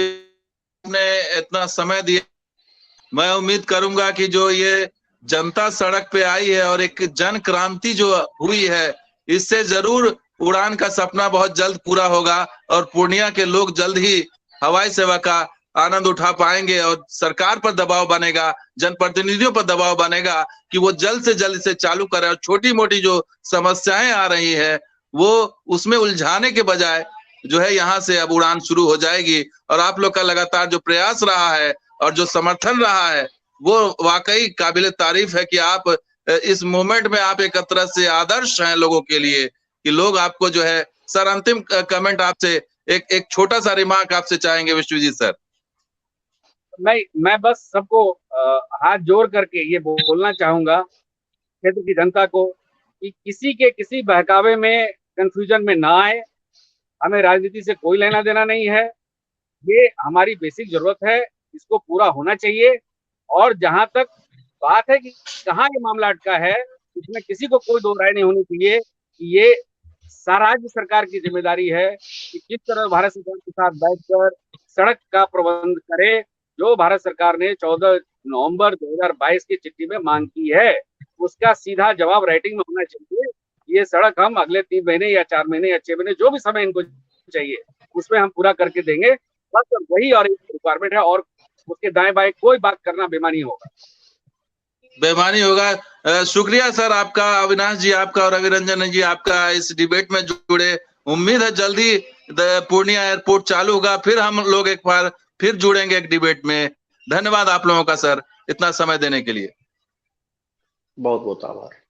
आपने इतना समय दिया, मैं उम्मीद करूंगा कि जो ये जनता सड़क पे आई है और एक जन क्रांति जो हुई है, इससे जरूर उड़ान का सपना बहुत जल्द पूरा होगा और पूर्णिया के लोग जल्द ही हवाई सेवा का आनंद उठा पाएंगे, और सरकार पर दबाव बनेगा, जनप्रतिनिधियों पर दबाव बनेगा कि वो जल्द से जल्द इसे चालू करें, और छोटी मोटी जो समस्याएं आ रही है वो उसमें उलझाने के बजाय जो है यहाँ से अब उड़ान शुरू हो जाएगी। और आप लोग का लगातार जो प्रयास रहा है और जो समर्थन रहा है वो वाकई काबिल तारीफ है कि आप इस मोमेंट में आप एक तरह से आदर्श हैं लोगों के लिए, कि लोग आपको जो है। सर, अंतिम कमेंट आपसे, एक छोटा सा रिमार्क आपसे चाहेंगे विश्वजीत सर। मैं बस सबको हाथ जोड़ करके ये बोलना चाहूंगा क्षेत्र की जनता को कि किसी के किसी बहकावे में, कंफ्यूजन में ना आए। हमें राजनीति से कोई लेना देना नहीं है, ये हमारी बेसिक जरूरत है, इसको पूरा होना चाहिए। और जहां तक बात है कि कहाँ ये मामला अटका है, इसमें किसी को कोई दो राय नहीं होनी चाहिए कि ये राज्य सरकार की जिम्मेदारी है कि किस तरह भारत सरकार के साथ बैठकर सड़क का प्रबंध करे, जो भारत सरकार ने 14 नवंबर 2022 की चिट्ठी में मांग की है, उसका सीधा जवाब राइटिंग में होना चाहिए। ये सड़क हम अगले 3 महीने या 4 महीने या 6 महीने, जो भी समय इनको चाहिए, उसमें हम पूरा करके देंगे। बस वही और रिक्वायरमेंट है, और उसके दाएं बाएं कोई बात करना बेमानी होगा, बेमानी होगा। शुक्रिया सर आपका, अविनाश जी आपका और रविरंजन जी आपका इस डिबेट में जुड़े। उम्मीद है जल्दी पूर्णिया एयरपोर्ट चालू होगा, फिर हम लोग एक बार फिर जुड़ेंगे एक डिबेट में। धन्यवाद आप लोगों का सर, इतना समय देने के लिए। बहुत बहुत आभार।